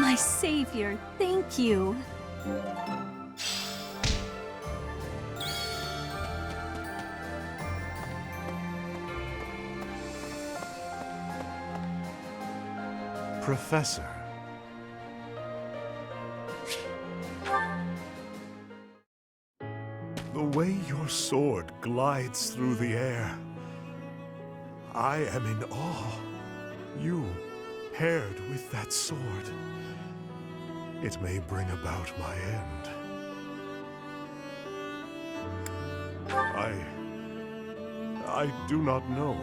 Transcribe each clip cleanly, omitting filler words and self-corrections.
My savior, thank you. Professor. The way your sword glides through the air, I am in awe. You, paired with that sword, it may bring about my end. I do not know.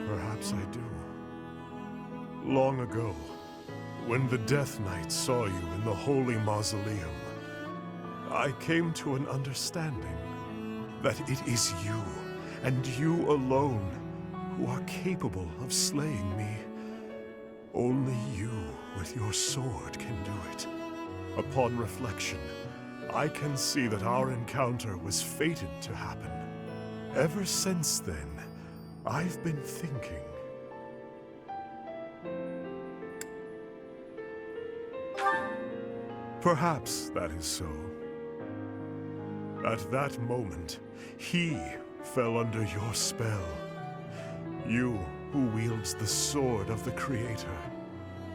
Perhaps I do. Long ago, when the Death Knight saw you in the Holy Mausoleum, I came to an understanding that it is you, and you alone, who are capable of slaying me. Only you with your sword can do it. Upon reflection, I can see that our encounter was fated to happen. Ever since then, I've been thinking. Perhaps that is so. At that moment, he fell under your spell. You who wields the sword of the Creator.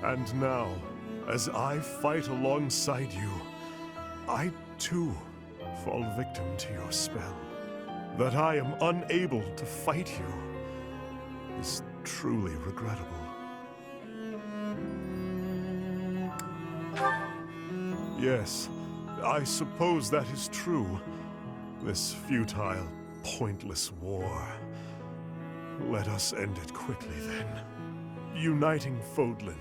And now, as I fight alongside you, I too fall victim to your spell. That I am unable to fight you is truly regrettable. Yes, I suppose that is true. This futile, pointless war. Let us end it quickly, then. Uniting Fodlan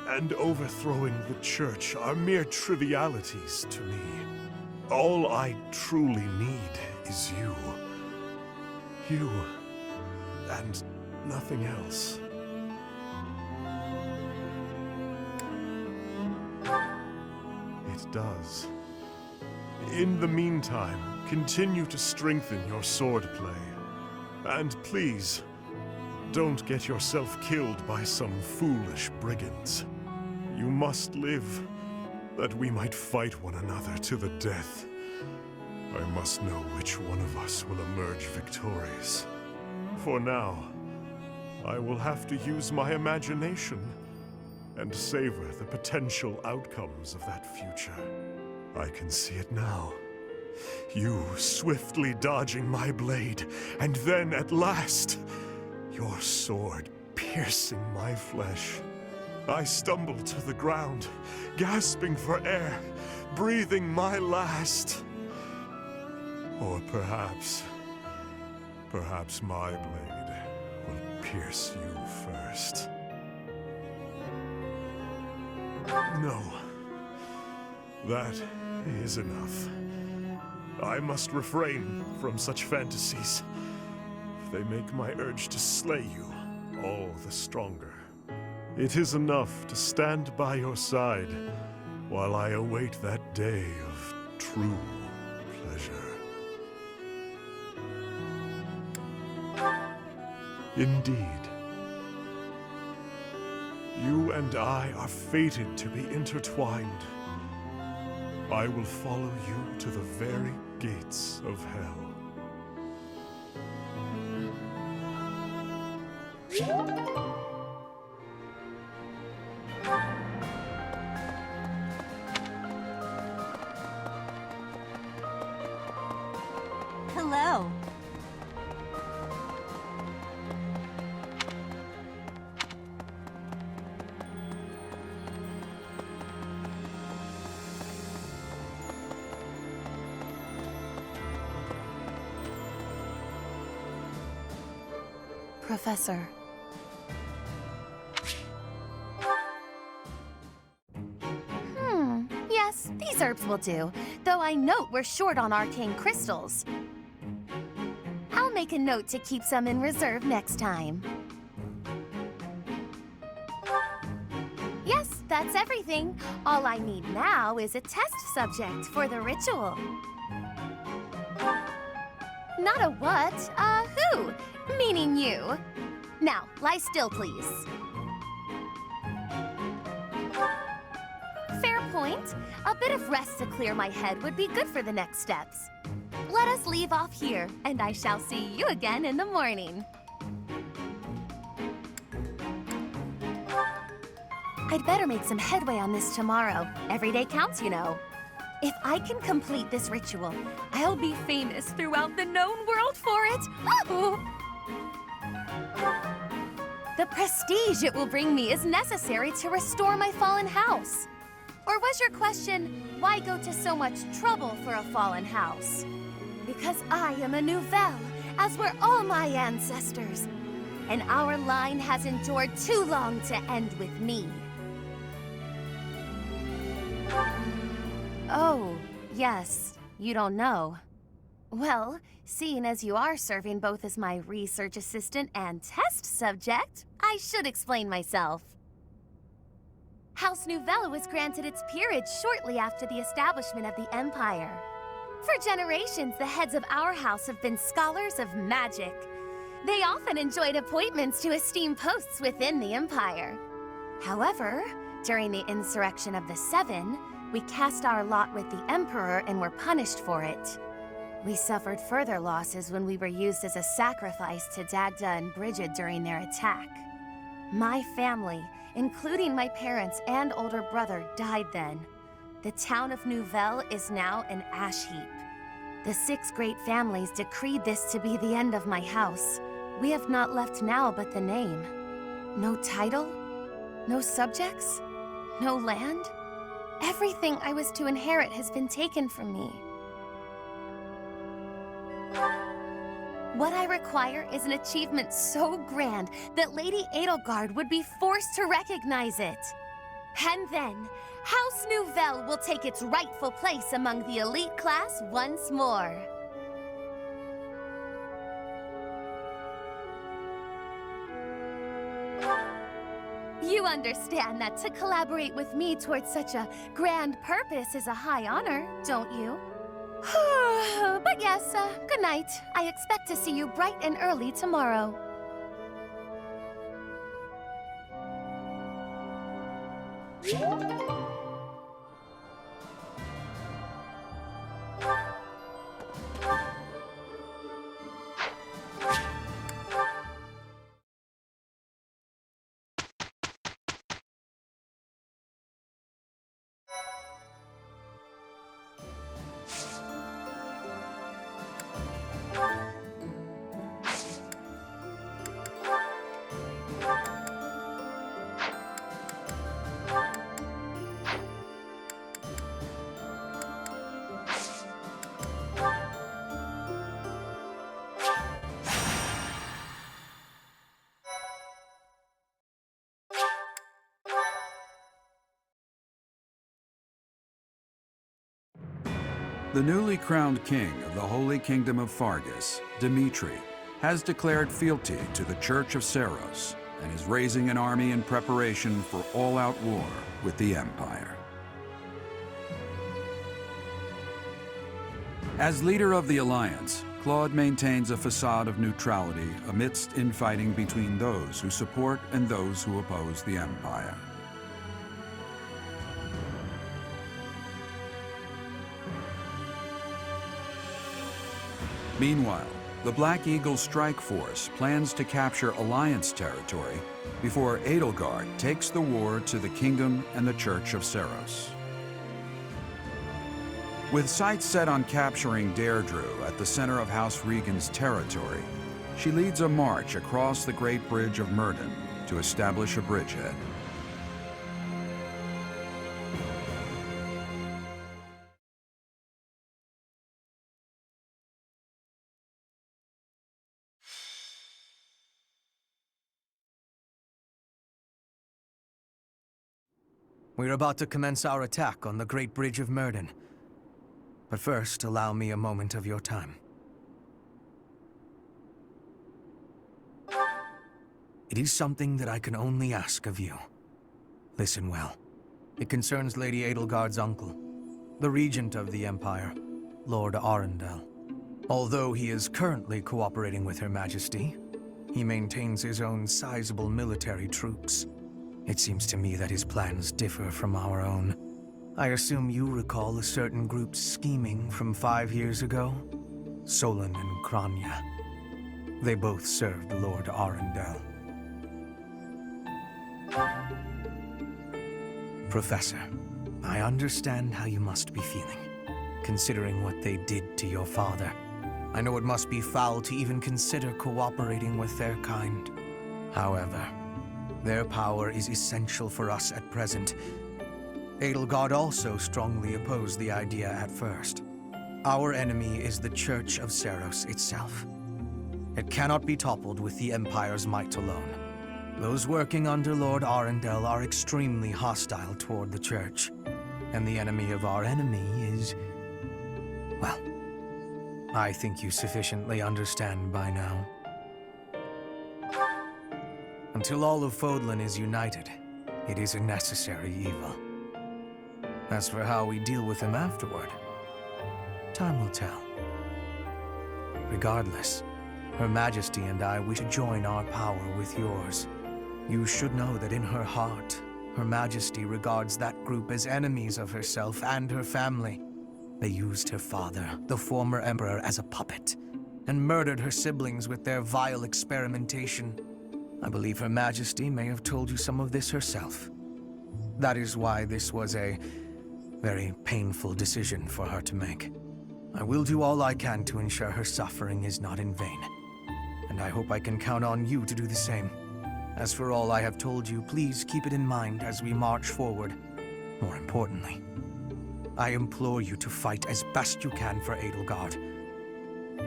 and overthrowing the Church are mere trivialities to me. All I truly need is you. You, and nothing else. It does. In the meantime, continue to strengthen your swordplay. And please, don't get yourself killed by some foolish brigands. You must live, that we might fight one another to the death. I must know which one of us will emerge victorious. For now, I will have to use my imagination and savor the potential outcomes of that future. I can see it now. You swiftly dodging my blade, and then at last, your sword piercing my flesh. I stumble to the ground, gasping for air, breathing my last. Or perhaps my blade will pierce you first. No, that is enough. I must refrain from such fantasies. They make my urge to slay you all the stronger. It is enough to stand by your side while I await that day of true pleasure. Indeed. You and I are fated to be intertwined. I will follow you to the very gates of hell. Hello. Professor. Yes, these herbs will do, though I note we're short on arcane crystals. I'll make a note to keep some in reserve next time. Yes, that's everything. All I need now is a test subject for the ritual. Not a what, who? Meaning you. Now, lie still, please. point. A bit of rest to clear my head would be good for the next steps. Let us leave off here, and I shall see you again in the morning. I'd better make some headway on this tomorrow. Every day counts, you know. If I can complete this ritual, I'll be famous throughout the known world for it. The prestige it will bring me is necessary to restore my fallen house. Or was your question, why go to so much trouble for a fallen house? Because I am a Nouvelle, as were all my ancestors. And our line has endured too long to end with me. Oh, yes, you don't know. Well, seeing as you are serving both as my research assistant and test subject, I should explain myself. House Nouvelle was granted its peerage shortly after the establishment of the Empire. For generations, the heads of our house have been scholars of magic. They often enjoyed appointments to esteemed posts within the Empire. However, during the Insurrection of the Seven, we cast our lot with the Emperor and were punished for it. We suffered further losses when we were used as a sacrifice to Dagda and Brigid during their attack. My family, including my parents and older brother, died then. The town of Nouvelle is now an ash heap. The 6 great families decreed this to be the end of my house. We have not left now but the name. No title? No subjects? No land? Everything I was to inherit has been taken from me. What I require is an achievement so grand that Lady Edelgard would be forced to recognize it. And then, House Nouvelle will take its rightful place among the elite class once more. You understand that to collaborate with me towards such a grand purpose is a high honor, don't you? But yes, good night. I expect to see you bright and early tomorrow. The newly crowned king of the Holy Kingdom of Fargus, Dimitri, has declared fealty to the Church of Seros and is raising an army in preparation for all-out war with the Empire. As leader of the Alliance, Claude maintains a facade of neutrality amidst infighting between those who support and those who oppose the Empire. Meanwhile, the Black Eagle Strike Force plans to capture Alliance territory before Edelgard takes the war to the Kingdom and the Church of Seros. With sights set on capturing Deirdre at the center of House Regan's territory, she leads a march across the Great Bridge of Myrddin to establish a bridgehead. We're about to commence our attack on the Great Bridge of Myrddin. But first, allow me a moment of your time. It is something that I can only ask of you. Listen well. It concerns Lady Edelgard's uncle, the Regent of the Empire, Lord Arundel. Although he is currently cooperating with Her Majesty, he maintains his own sizable military troops. It seems to me that his plans differ from our own. I assume you recall a certain group's scheming from 5 years ago? Solon and Kranya. They both served Lord Arundel. Professor, I understand how you must be feeling, considering what they did to your father. I know it must be foul to even consider cooperating with their kind. However, their power is essential for us at present. Edelgard also strongly opposed the idea at first. Our enemy is the Church of Seros itself. It cannot be toppled with the Empire's might alone. Those working under Lord Arundel are extremely hostile toward the Church. And the enemy of our enemy is... well, I think you sufficiently understand by now. Until all of Fodlan is united, it is a necessary evil. As for how we deal with him afterward, time will tell. Regardless, Her Majesty and I wish to join our power with yours. You should know that in her heart, Her Majesty regards that group as enemies of herself and her family. They used her father, the former emperor, as a puppet, and murdered her siblings with their vile experimentation. I believe Her Majesty may have told you some of this herself. That is why this was a very painful decision for her to make. I will do all I can to ensure her suffering is not in vain. And I hope I can count on you to do the same. As for all I have told you, please keep it in mind as we march forward. More importantly, I implore you to fight as best you can for Edelgard.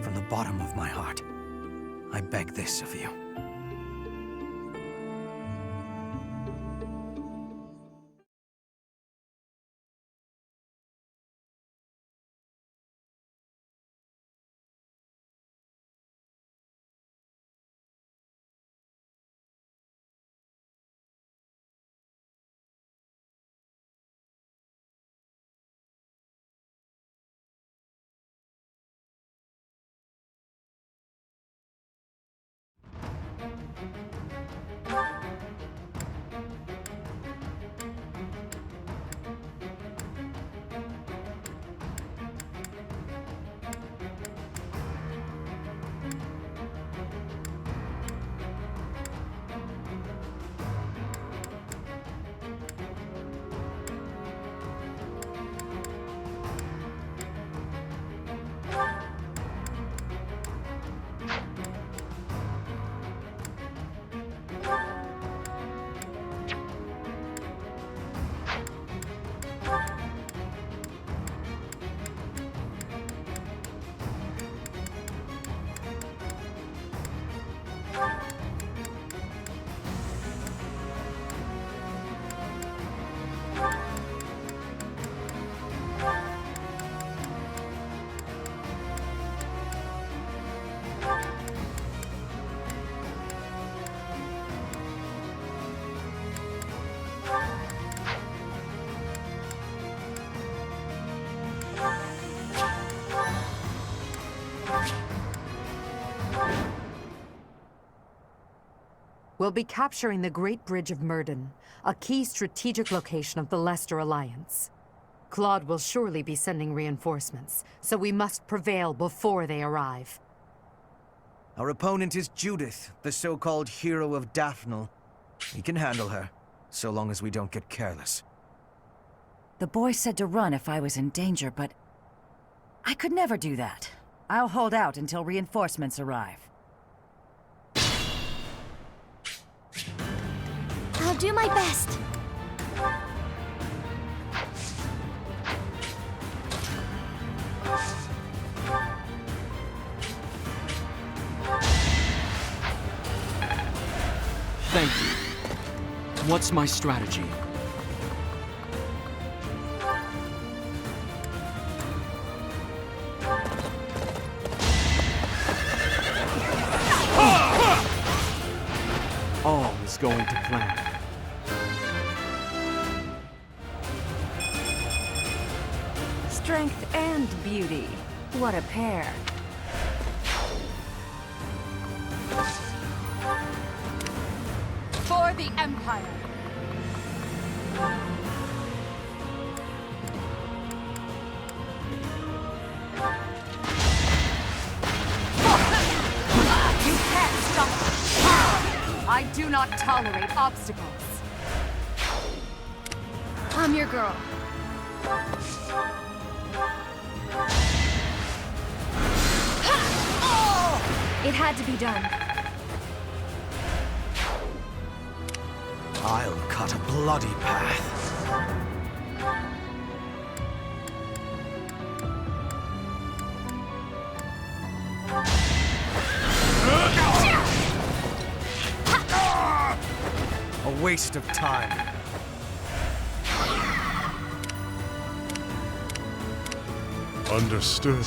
From the bottom of my heart, I beg this of you. We'll be capturing the Great Bridge of Myrden, a key strategic location of the Leicester Alliance. Claude will surely be sending reinforcements, so we must prevail before they arrive. Our opponent is Judith, the so-called hero of Daphnel. We can handle her, so long as we don't get careless. The boy said to run if I was in danger, but I could never do that. I'll hold out until reinforcements arrive. I'll do my best. Thank you. What's my strategy? All is going to plan. Strength and beauty. What a pair. For the Empire! I do not tolerate obstacles. I'm your girl. It had to be done. I'll cut a bloody path. A waste of time. Understood.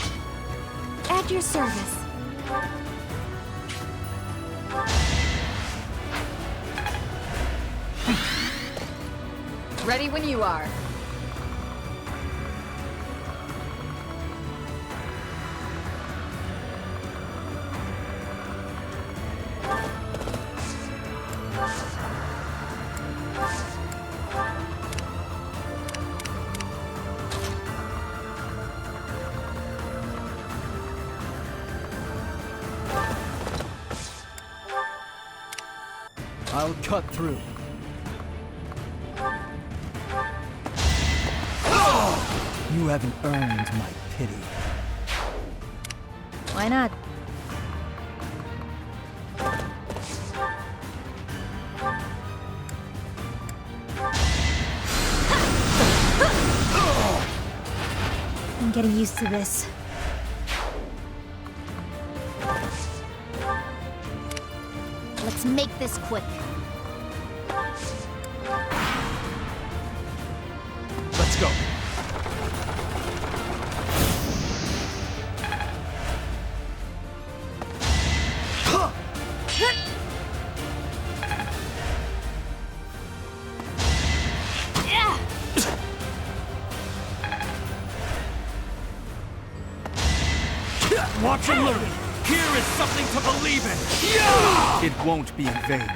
At your service. Ready when you are. I'll cut through. You haven't earned my pity. Why not? I'm getting used to this. Let's make this quick. Let's go. Watch and learn. Here is something to believe in. It won't be in vain.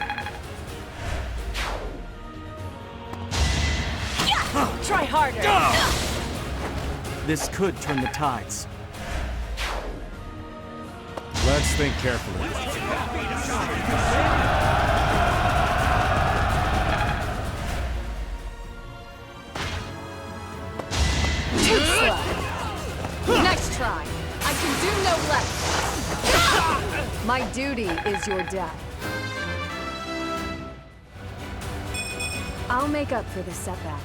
Try harder. This could turn the tides. Let's think carefully. Too slow. Next try. I can do no less. My duty is your death. I'll make up for this setback.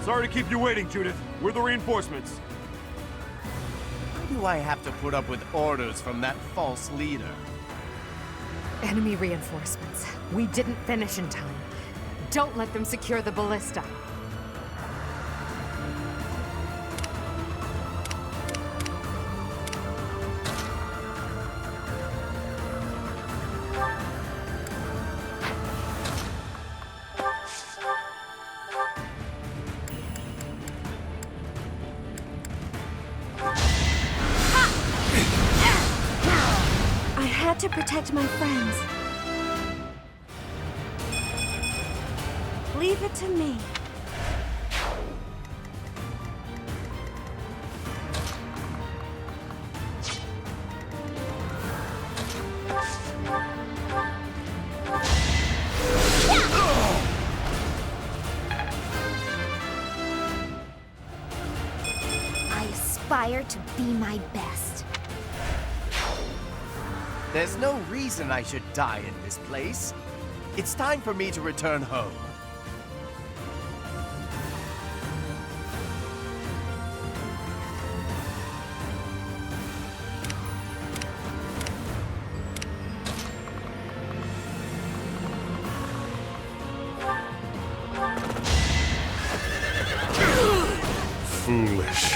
Sorry to keep you waiting, Judith. We're the reinforcements. Why do I have to put up with orders from that false leader? Enemy reinforcements. We didn't finish in time. Don't let them secure the ballista. I had to protect my friends. Leave it to me. I aspire to be my best. There's no reason I should die in this place. It's time for me to return home. Foolish.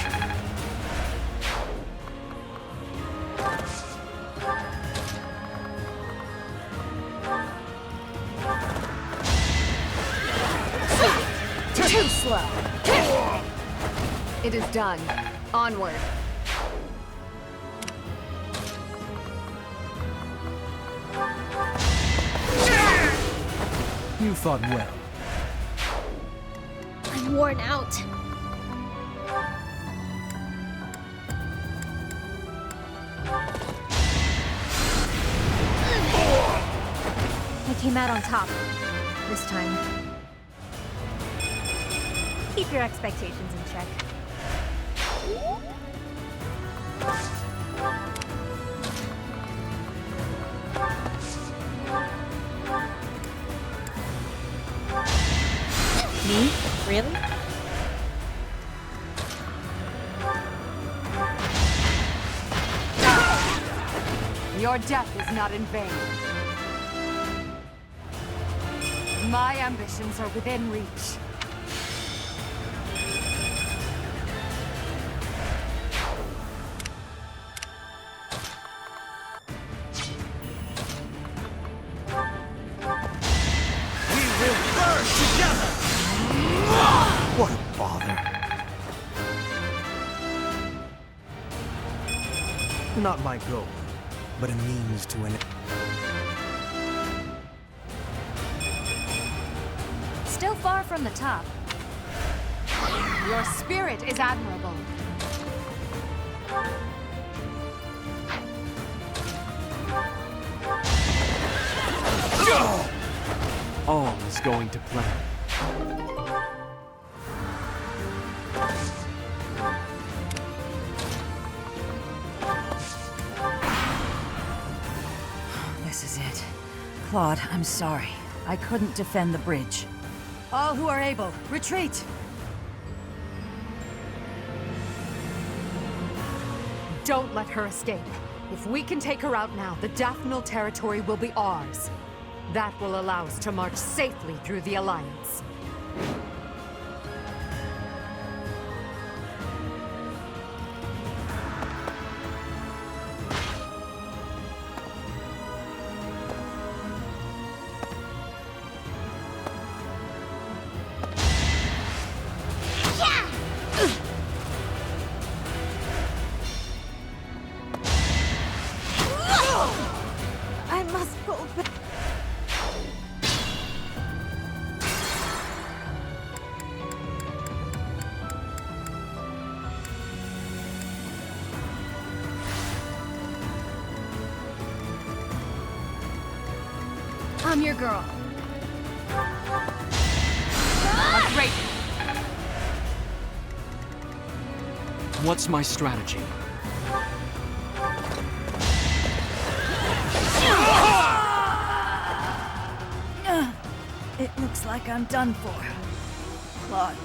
Too slow. It is done. Onward. You fought well. I'm worn out. I came out on top. This time. Keep your expectations in check. Me? Really? Your death is not in vain. My ambitions are within reach. We will burn together! What a bother. Not my goal, but a means to an end. Still far from the top. Your spirit is admirable. All is going to plan. This is it. Claude, I'm sorry. I couldn't defend the bridge. All who are able, retreat! Don't let her escape. If we can take her out now, the Daphnal territory will be ours. That will allow us to march safely through the Alliance. I must go back. I'm your girl. Great. What's my strategy? It looks like I'm done for. Claude,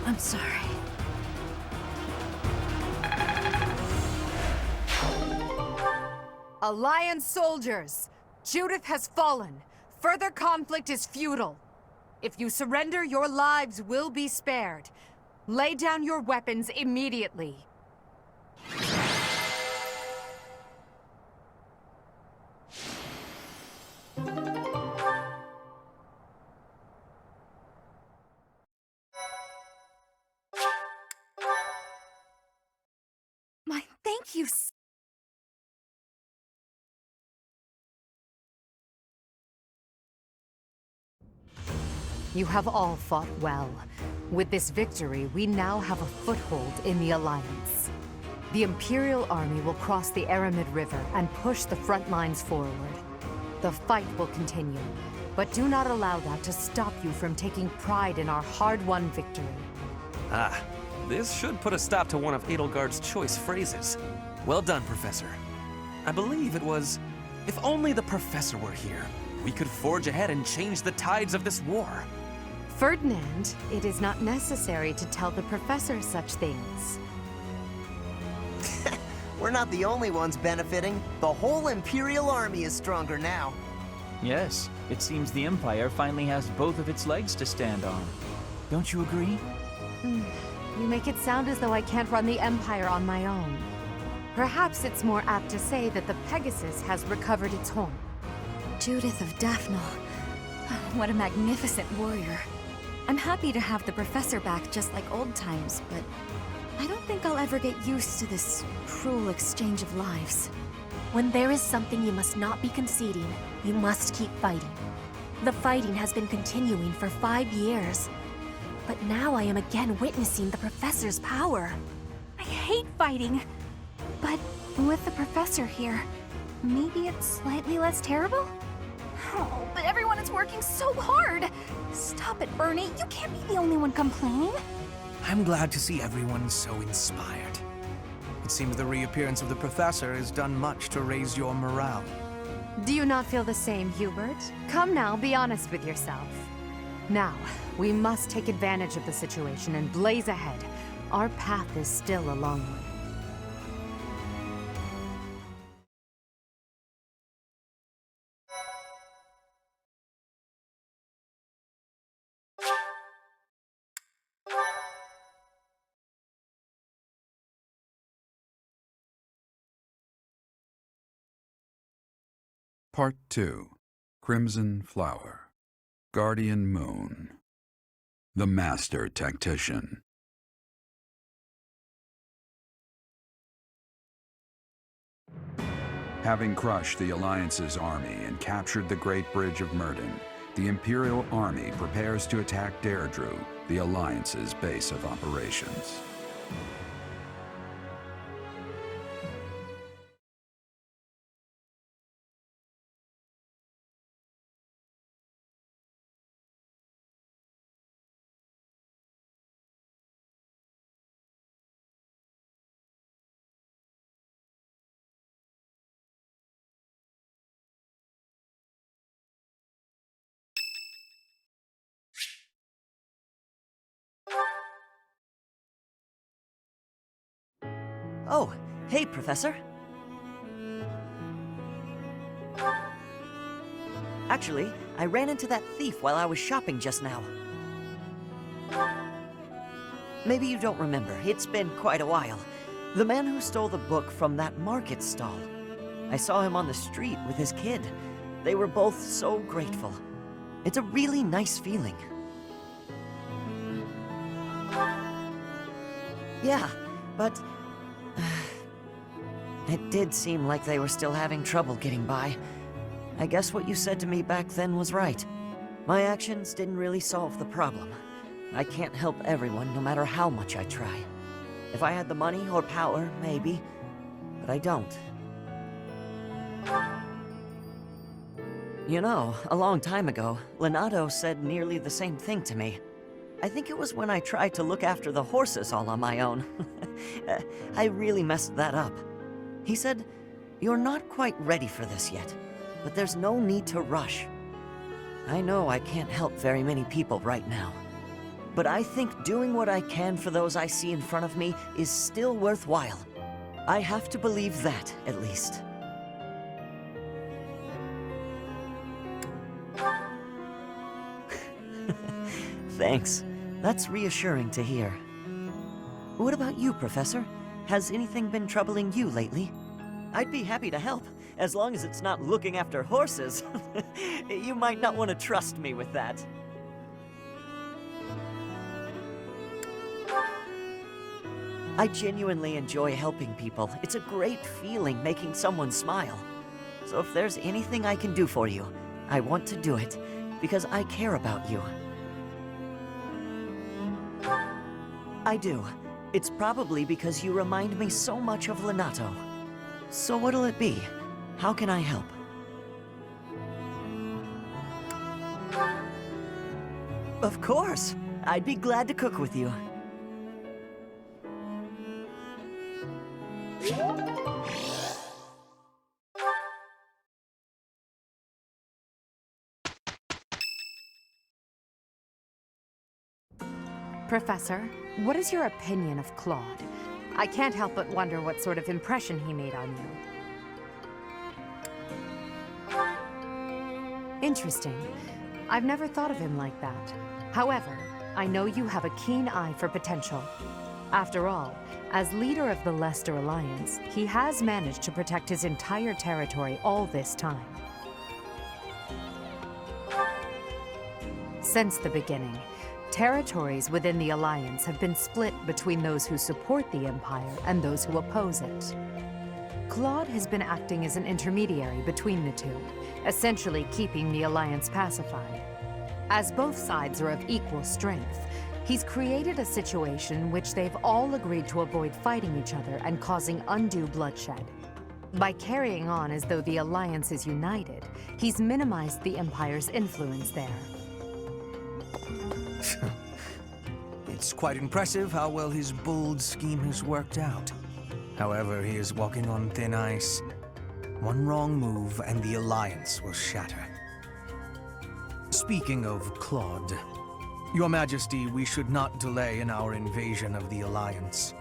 I'm sorry. Alliance soldiers! Judith has fallen. Further conflict is futile. If you surrender, your lives will be spared. Lay down your weapons immediately. Thank you. You have all fought well. With this victory, we now have a foothold in the Alliance. The Imperial Army will cross the Aramid River and push the front lines forward. The fight will continue, but do not allow that to stop you from taking pride in our hard-won victory. Ah, this should put a stop to one of Edelgard's choice phrases. Well done, Professor. I believe it was, if only the Professor were here, we could forge ahead and change the tides of this war. Ferdinand, it is not necessary to tell the Professor such things. We're not the only ones benefiting. The whole Imperial Army is stronger now. Yes, it seems the Empire finally has both of its legs to stand on. Don't you agree? You make it sound as though I can't run the Empire on my own. Perhaps it's more apt to say that the Pegasus has recovered its home. Judith of Daphnal. What a magnificent warrior. I'm happy to have the Professor back just like old times, but I don't think I'll ever get used to this cruel exchange of lives. When there is something you must not be conceding, you must keep fighting. The fighting has been continuing for 5 years. But now I am again witnessing the Professor's power. I hate fighting. But with the Professor here, maybe it's slightly less terrible? Oh, but everyone is working so hard! Stop it, Bernie. You can't be the only one complaining. I'm glad to see everyone so inspired. It seems the reappearance of the Professor has done much to raise your morale. Do you not feel the same, Hubert? Come now, be honest with yourself. Now, we must take advantage of the situation and blaze ahead. Our path is still a long one. Part 2. Crimson Flower. Guardian Moon. The Master Tactician. Having crushed the Alliance's army and captured the Great Bridge of Myrden, the Imperial Army prepares to attack Deirdre, the Alliance's base of operations. Oh, hey, Professor. Actually, I ran into that thief while I was shopping just now. Maybe you don't remember. It's been quite a while. The man who stole the book from that market stall. I saw him on the street with his kid. They were both so grateful. It's a really nice feeling. Yeah, but it did seem like they were still having trouble getting by. I guess what you said to me back then was right. My actions didn't really solve the problem. I can't help everyone no matter how much I try. If I had the money or power, maybe, but I don't. You know, a long time ago, Leonardo said nearly the same thing to me. I think it was when I tried to look after the horses all on my own. I really messed that up. He said, "You're not quite ready for this yet, but there's no need to rush." I know I can't help very many people right now, but I think doing what I can for those I see in front of me is still worthwhile. I have to believe that, at least. Thanks. That's reassuring to hear. What about you, Professor? Has anything been troubling you lately? I'd be happy to help, as long as it's not looking after horses. You might not want to trust me with that. I genuinely enjoy helping people. It's a great feeling making someone smile. So if there's anything I can do for you, I want to do it, because I care about you. I do. It's probably because you remind me so much of Lenato. So what'll it be? How can I help? Of course! I'd be glad to cook with you. Professor, what is your opinion of Claude? I can't help but wonder what sort of impression he made on you. Interesting. I've never thought of him like that. However, I know you have a keen eye for potential. After all, as leader of the Leicester Alliance, he has managed to protect his entire territory all this time. Since the beginning, territories within the Alliance have been split between those who support the Empire and those who oppose it. Claude has been acting as an intermediary between the two, essentially keeping the Alliance pacified. As both sides are of equal strength, he's created a situation in which they've all agreed to avoid fighting each other and causing undue bloodshed. By carrying on as though the Alliance is united, he's minimized the Empire's influence there. It's quite impressive how well his bold scheme has worked out. However, he is walking on thin ice. One wrong move and the Alliance will shatter. Speaking of Claude, Your Majesty, we should not delay in our invasion of the Alliance.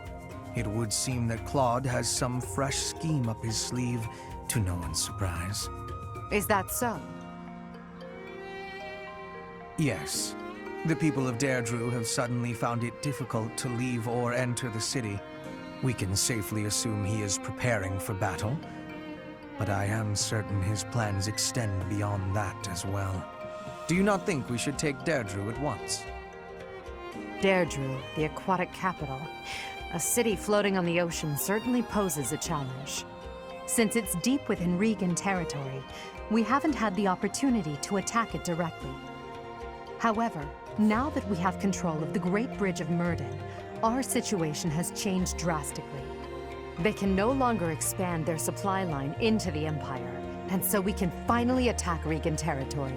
It would seem that Claude has some fresh scheme up his sleeve, to no one's surprise. Is that so? Yes. The people of Deirdre have suddenly found it difficult to leave or enter the city. We can safely assume he is preparing for battle, but I am certain his plans extend beyond that as well. Do you not think we should take Deirdre at once? Deirdre, the aquatic capital. A city floating on the ocean certainly poses a challenge. Since it's deep within Regan territory, we haven't had the opportunity to attack it directly. However, now that we have control of the Great Bridge of Myrden, our situation has changed drastically. They can no longer expand their supply line into the Empire, and so we can finally attack Regan territory.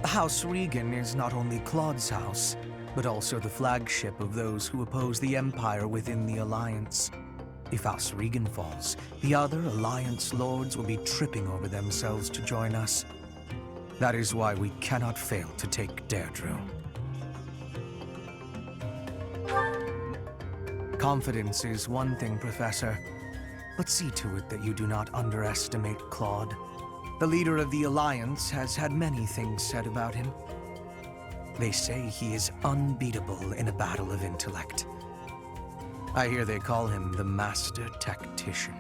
House Regan is not only Claude's house, but also the flagship of those who oppose the Empire within the Alliance. If House Regan falls, the other Alliance lords will be tripping over themselves to join us. That is why we cannot fail to take Deirdre. Confidence is one thing, Professor, but see to it that you do not underestimate Claude. The leader of the Alliance has had many things said about him. They say he is unbeatable in a battle of intellect. I hear they call him the Master Tactician.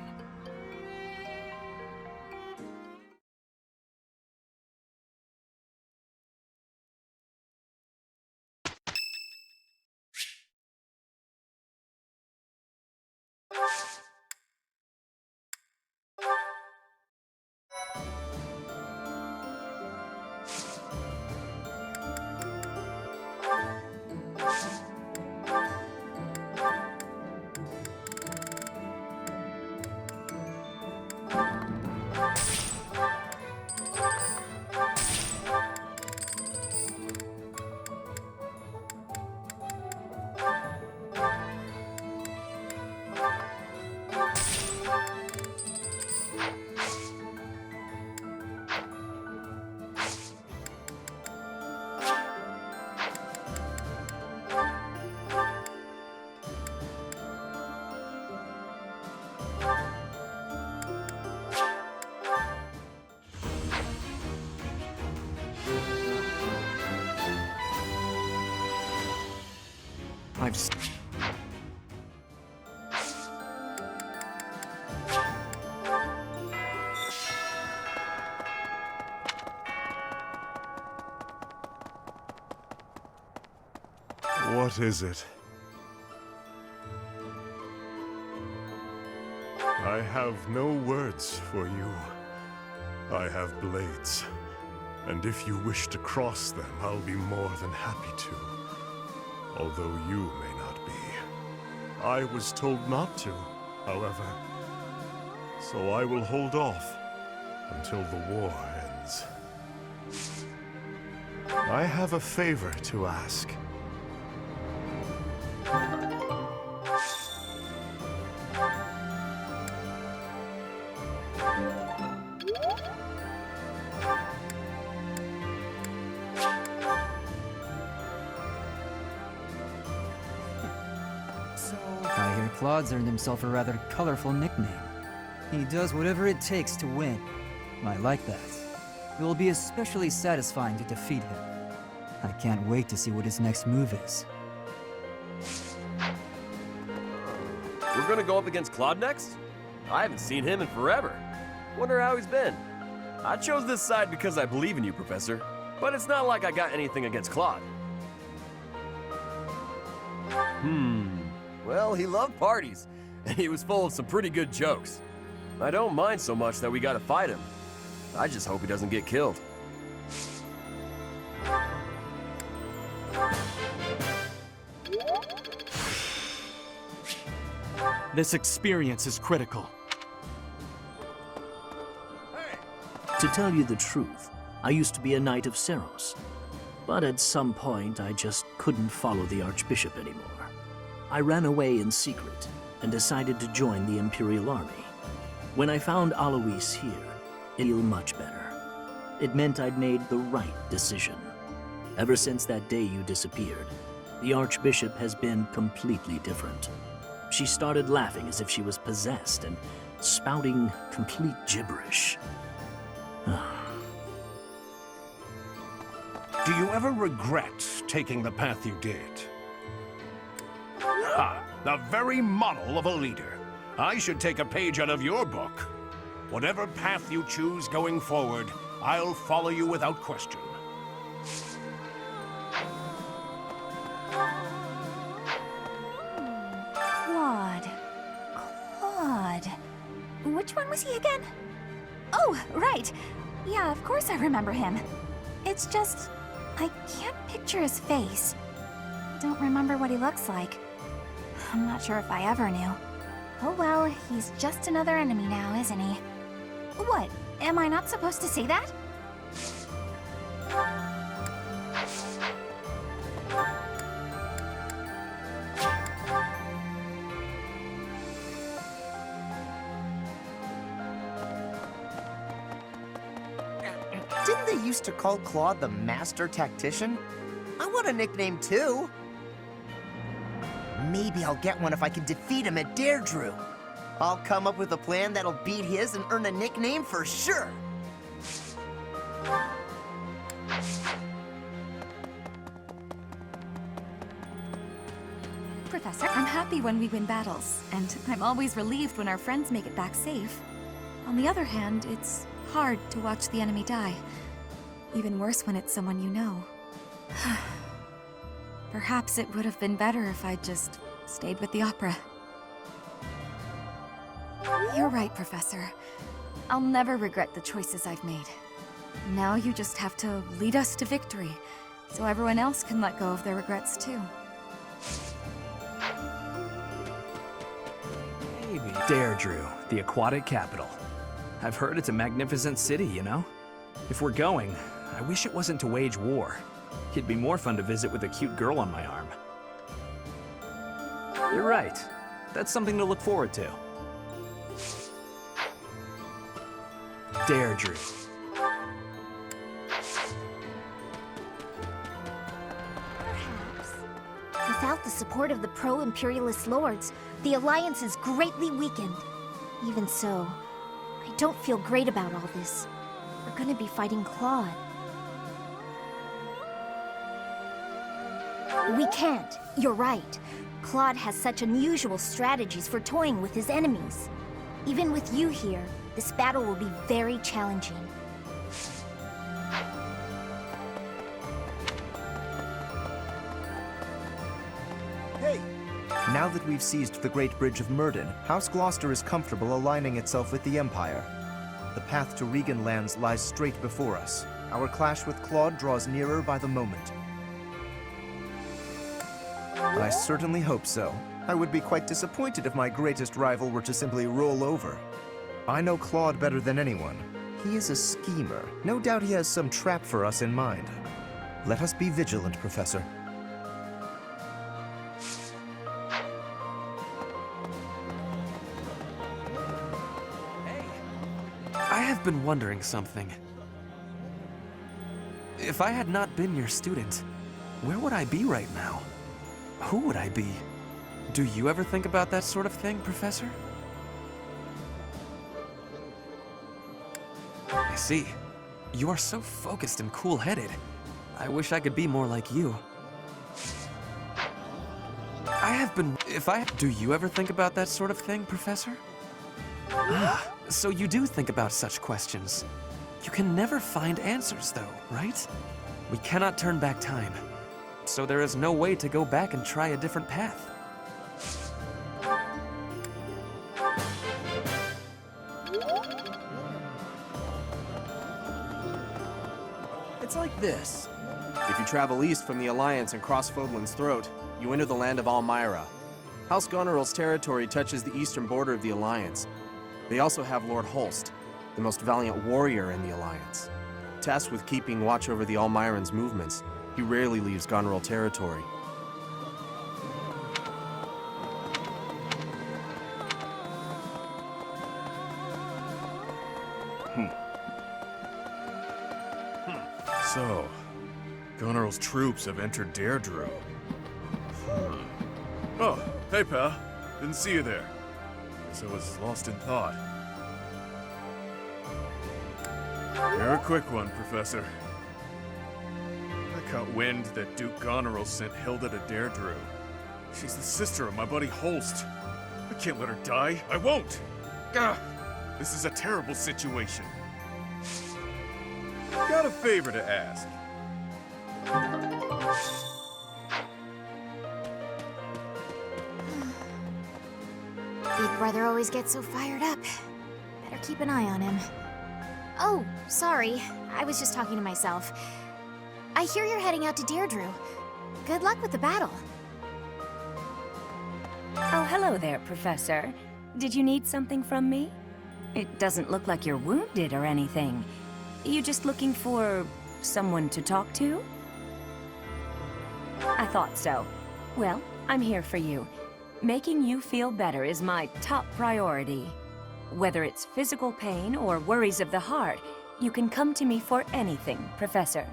What is it? I have no words for you. I have blades, and if you wish to cross them, I'll be more than happy to. Although you may not be. I was told not to, however. So I will hold off until the war ends. I have a favor to ask. I hear Claude's earned himself a rather colorful nickname. He does whatever it takes to win. I like that. It will be especially satisfying to defeat him. I can't wait to see what his next move is. We're gonna go up against Claude next? I haven't seen him in forever. Wonder how he's been. I chose this side because I believe in you, Professor. But it's not like I got anything against Claude. Well, he loved parties, and he was full of some pretty good jokes. I don't mind so much that we gotta fight him. I just hope he doesn't get killed. This experience is critical. To tell you the truth, I used to be a knight of Seros. But at some point, I just couldn't follow the Archbishop anymore. I ran away in secret and decided to join the Imperial Army. When I found Alois here, it felt much better. It meant I'd made the right decision. Ever since that day you disappeared, the Archbishop has been completely different. She started laughing as if she was possessed and spouting complete gibberish. Do you ever regret taking the path you did? Ah, the very model of a leader. I should take a page out of your book. Whatever path you choose going forward, I'll follow you without question. Claude. Which one was he again? Oh, right. Yeah, of course I remember him. It's just, I can't picture his face. Don't remember what he looks like. I'm not sure if I ever knew. Oh well, he's just another enemy now, isn't he? What? Am I not supposed to say that? Didn't they used to call Claude the Master Tactician? I want a nickname too. Maybe I'll get one if I can defeat him at Deirdre. I'll come up with a plan that'll beat his and earn a nickname for sure. Professor, I'm happy when we win battles, and I'm always relieved when our friends make it back safe. On the other hand, it's hard to watch the enemy die. Even worse when it's someone you know. Perhaps it would have been better if I'd just stayed with the opera. You're right, Professor. I'll never regret the choices I've made. Now you just have to lead us to victory, so everyone else can let go of their regrets too. Maybe. Deirdre, the aquatic capital. I've heard it's a magnificent city, you know? If we're going, I wish it wasn't to wage war. It'd be more fun to visit with a cute girl on my arm. You're right. That's something to look forward to. Deirdre. Without the support of the pro-imperialist lords, the Alliance is greatly weakened. Even so, I don't feel great about all this. We're gonna be fighting Claude. We can't. You're right. Claude has such unusual strategies for toying with his enemies. Even with you here, this battle will be very challenging. Hey! Now that we've seized the Great Bridge of Myrddin, House Gloucester is comfortable aligning itself with the Empire. The path to Regan lands lies straight before us. Our clash with Claude draws nearer by the moment. I certainly hope so. I would be quite disappointed if my greatest rival were to simply roll over. I know Claude better than anyone. He is a schemer. No doubt he has some trap for us in mind. Let us be vigilant, Professor. I have been wondering something. If I had not been your student, where would I be right now? Who would I be? Do you ever think about that sort of thing, Professor? I see. You are so focused and cool-headed. I wish I could be more like you. Do you ever think about that sort of thing, Professor? So you do think about such questions. You can never find answers, though, right? We cannot turn back time. So there is no way to go back and try a different path. It's like this. If you travel east from the Alliance and cross Fodlan's Throat, you enter the land of Almyra. House Goneril's territory touches the eastern border of the Alliance. They also have Lord Holst, the most valiant warrior in the Alliance. Tasked with keeping watch over the Almyrans' movements, he rarely leaves Goneril territory. So, Goneril's troops have entered Deirdre. Oh, hey pal. Didn't see you there. Guess I was lost in thought. You're a quick one, Professor. I caught wind that Duke Goneril sent Hilda to Deirdre. She's the sister of my buddy Holst. I can't let her die. I won't! Gah! This is a terrible situation. Got a favor to ask. Big brother always gets so fired up. Better keep an eye on him. Oh, sorry. I was just talking to myself. I hear you're heading out to Deirdre. Good luck with the battle. Oh, hello there, Professor. Did you need something from me? It doesn't look like you're wounded or anything. You just looking for someone to talk to? I thought so. Well, I'm here for you. Making you feel better is my top priority. Whether it's physical pain or worries of the heart, you can come to me for anything, Professor.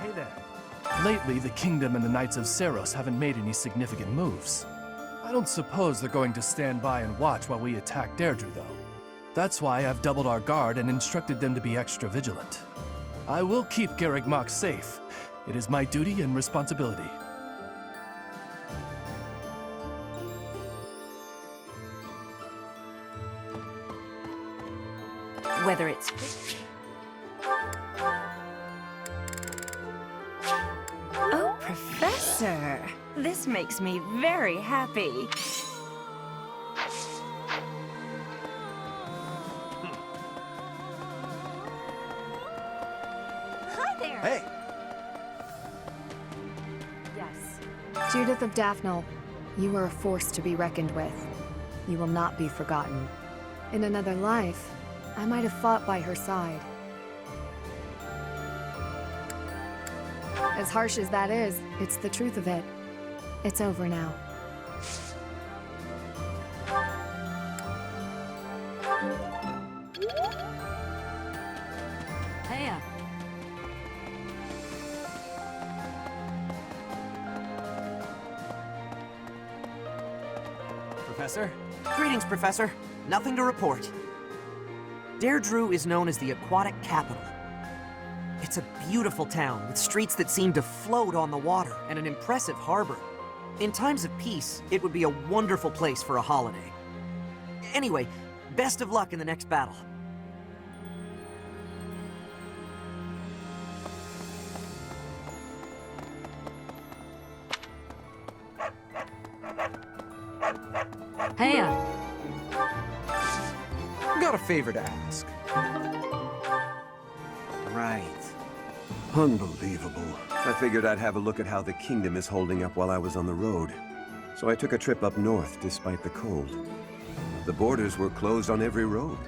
Hey there. Lately, the Kingdom and the Knights of Seiros haven't made any significant moves. I don't suppose they're going to stand by and watch while we attack Deirdre, though. That's why I've doubled our guard and instructed them to be extra vigilant. I will keep Garreg safe. It is my duty and responsibility. Whether it's... Oh, Professor! This makes me very happy. Hi there! Hey! Yes. Judith of Daphne, you are a force to be reckoned with. You will not be forgotten. In another life, I might have fought by her side. As harsh as that is, it's the truth of it. It's over now. Heya. Professor? Greetings, Professor. Nothing to report. Deirdre is known as the aquatic capital. It's a beautiful town with streets that seem to float on the water and an impressive harbor. In times of peace, it would be a wonderful place for a holiday. Anyway, best of luck in the next battle. Heya. Got a favor to ask. Right. Unbelievable. I figured I'd have a look at how the kingdom is holding up while I was on the road. So I took a trip up north despite the cold. The borders were closed on every road.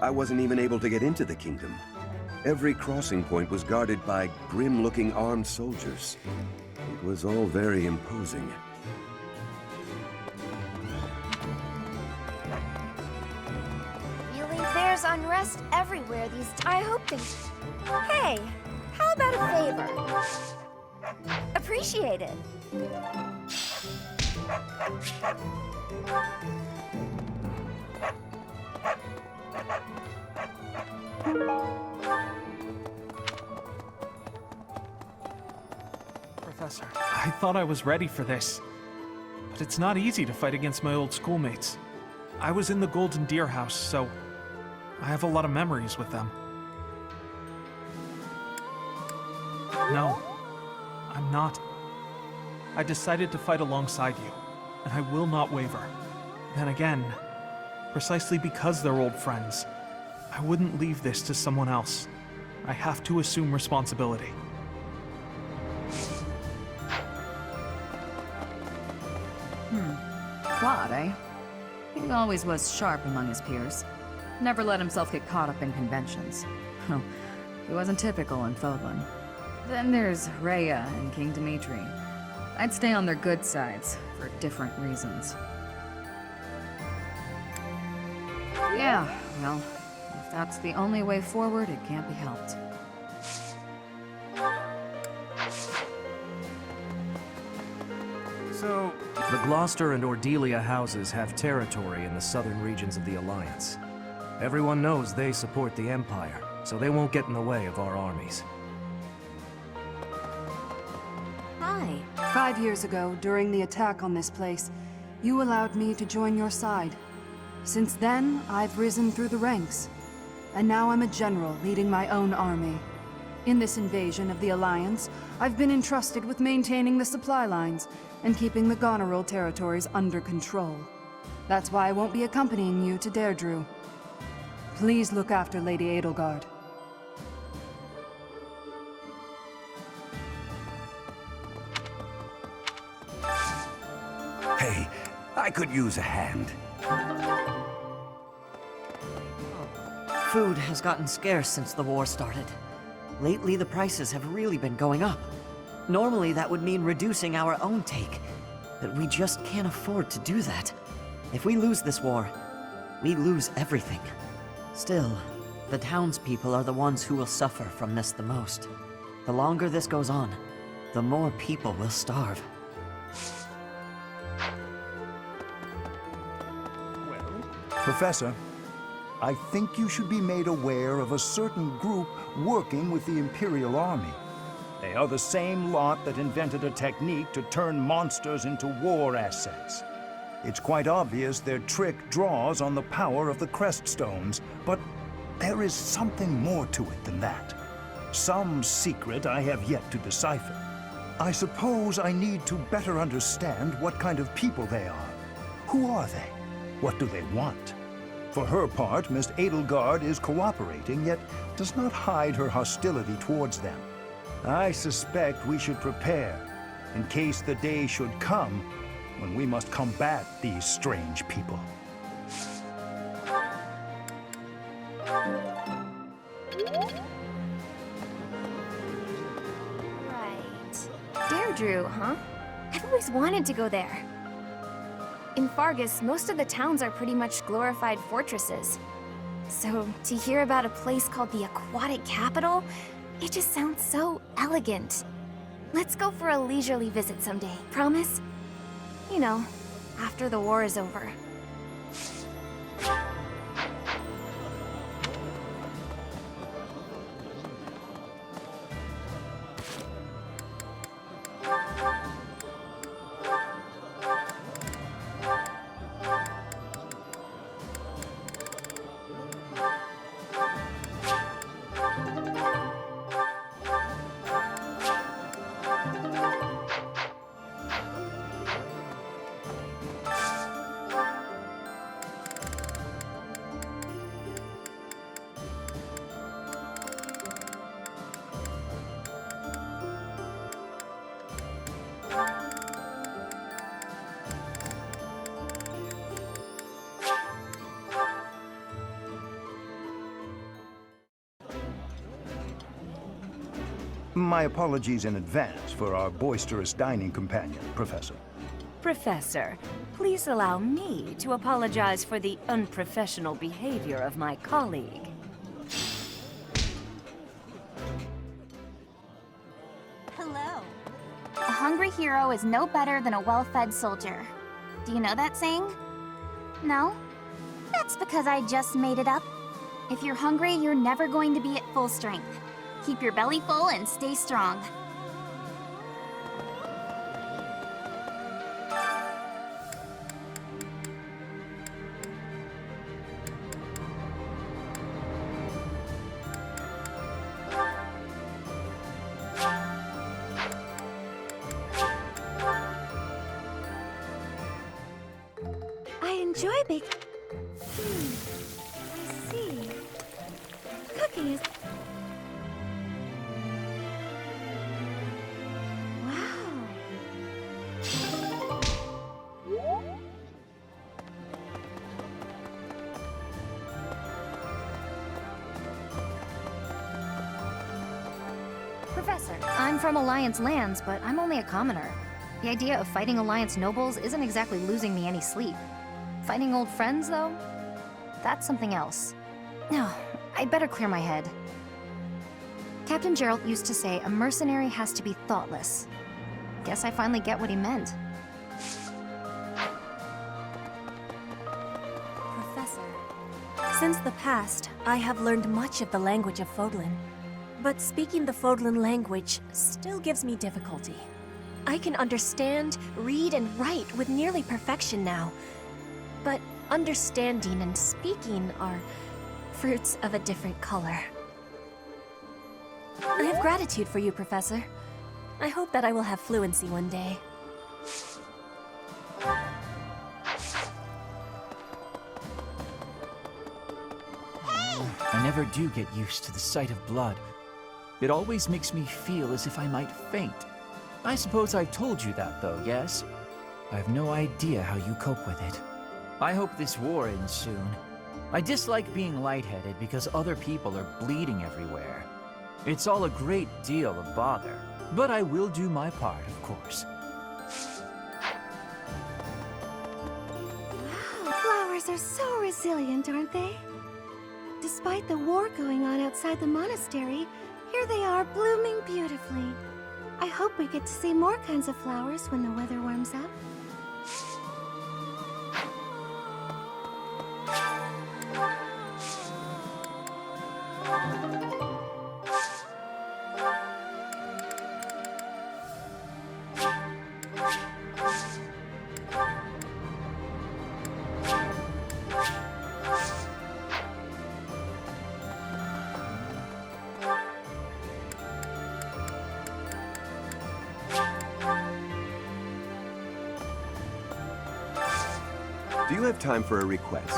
I wasn't even able to get into the kingdom. Every crossing point was guarded by grim-looking armed soldiers. It was all very imposing. Really? There's unrest everywhere these I hope they... Hey, how about a favor? Appreciate it. Professor, I thought I was ready for this. But it's not easy to fight against my old schoolmates. I was in the Golden Deer House, so I have a lot of memories with them. No, I'm not. I decided to fight alongside you. and I will not waver. Then again, precisely because they're old friends, I wouldn't leave this to someone else. I have to assume responsibility. Claude, eh? He always was sharp among his peers. Never let himself get caught up in conventions. He wasn't typical in Fodlan. Then there's Rhea and King Dimitri. I'd stay on their good sides, for different reasons. Yeah, well, if that's the only way forward, it can't be helped. So, the Gloucester and Ordelia houses have territory in the southern regions of the Alliance. Everyone knows they support the Empire, so they won't get in the way of our armies. Hi. 5 years ago, during the attack on this place, you allowed me to join your side. Since then, I've risen through the ranks. And now I'm a general leading my own army. In this invasion of the Alliance, I've been entrusted with maintaining the supply lines and keeping the Goneril territories under control. That's why I won't be accompanying you to Deirdre. Please look after Lady Edelgard. Hey, I could use a hand. Food has gotten scarce since the war started. Lately, the prices have really been going up. Normally, that would mean reducing our own take, but we just can't afford to do that. If we lose this war, we lose everything. Still, the townspeople are the ones who will suffer from this the most. The longer this goes on, the more people will starve. Professor, I think you should be made aware of a certain group working with the Imperial Army. They are the same lot that invented a technique to turn monsters into war assets. It's quite obvious their trick draws on the power of the Creststones, but there is something more to it than that. Some secret I have yet to decipher. I suppose I need to better understand what kind of people they are. Who are they? What do they want? For her part, Miss Edelgard is cooperating, yet does not hide her hostility towards them. I suspect we should prepare, in case the day should come when we must combat these strange people. Right. Deirdre, huh? I've always wanted to go there. In Fargus, most of the towns are pretty much glorified fortresses. So, to hear about a place called the Aquatic Capital, it just sounds so elegant. Let's go for a leisurely visit someday, promise? You know, after the war is over. My apologies in advance for our boisterous dining companion, Professor. Professor, please allow me to apologize for the unprofessional behavior of my colleague. Hello. A hungry hero is no better than a well-fed soldier. Do you know that saying? No? That's because I just made it up. If you're hungry, you're never going to be at full strength. Keep your belly full and stay strong. enjoy baking. I see. Cooking is... Wow. Professor, I'm from Alliance lands, but I'm only a commoner. The idea of fighting Alliance nobles isn't exactly losing me any sleep. Finding old friends, though? That's something else. No, I'd better clear my head. Captain Gerald used to say a mercenary has to be thoughtless. Guess I finally get what he meant. Professor, since the past, I have learned much of the language of Fodlan. But speaking the Fodlan language still gives me difficulty. I can understand, read, and write with nearly perfection now. But understanding and speaking are fruits of a different color. I have gratitude for you, Professor. I hope that I will have fluency one day. I never do get used to the sight of blood. It always makes me feel as if I might faint. I suppose I've told you that, though, yes? I have no idea how you cope with it. I hope this war ends soon. I dislike being lightheaded because other people are bleeding everywhere. It's all a great deal of bother, but I will do my part, of course. Wow, flowers are so resilient, aren't they? Despite the war going on outside the monastery, here they are blooming beautifully. I hope we get to see more kinds of flowers when the weather warms up. Do you have time for a request?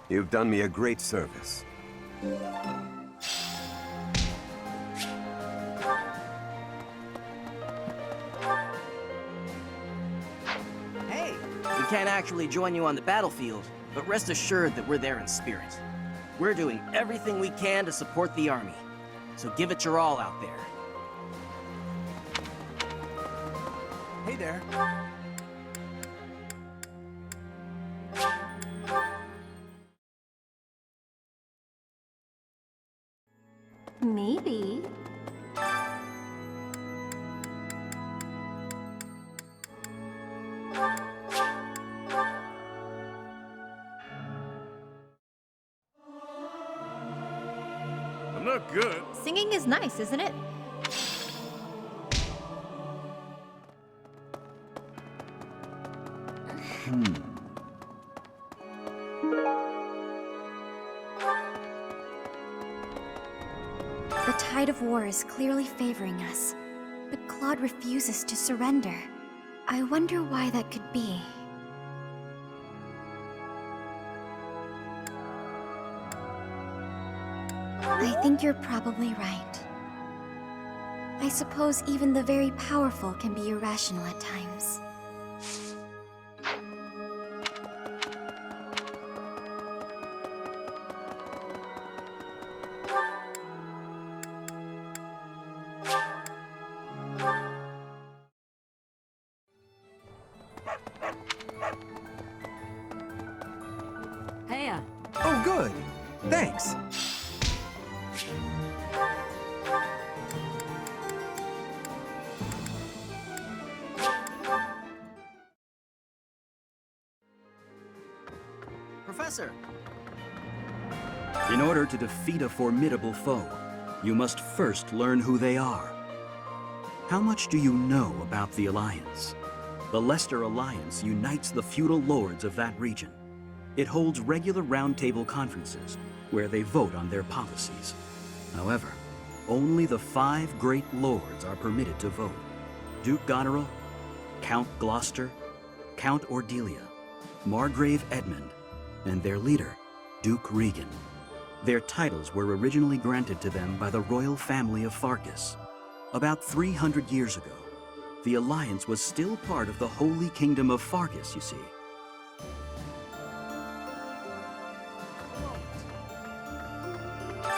You've done me a great service. Hey! We can't actually join you on the battlefield, but rest assured that we're there in spirit. We're doing everything we can to support the army, so give it your all out there. Hey there. I'm not good. Singing is nice, isn't it? The tide of war is clearly favoring us, but Claude refuses to surrender. I wonder why that could be. I think you're probably right. I suppose even the very powerful can be irrational at times. Heya. Oh, good. Thanks. Professor! In order to defeat a formidable foe, you must first learn who they are. How much do you know about the Alliance? The Leicester Alliance unites the feudal lords of that region. It holds regular roundtable conferences where they vote on their policies. However, only the 5 great lords are permitted to vote. Duke Goneril, Count Gloucester, Count Ordelia, Margrave Edmund, and their leader, Duke Regan. Their titles were originally granted to them by the royal family of Farkas. About 300 years ago, the Alliance was still part of the Holy Kingdom of Farkas, you see.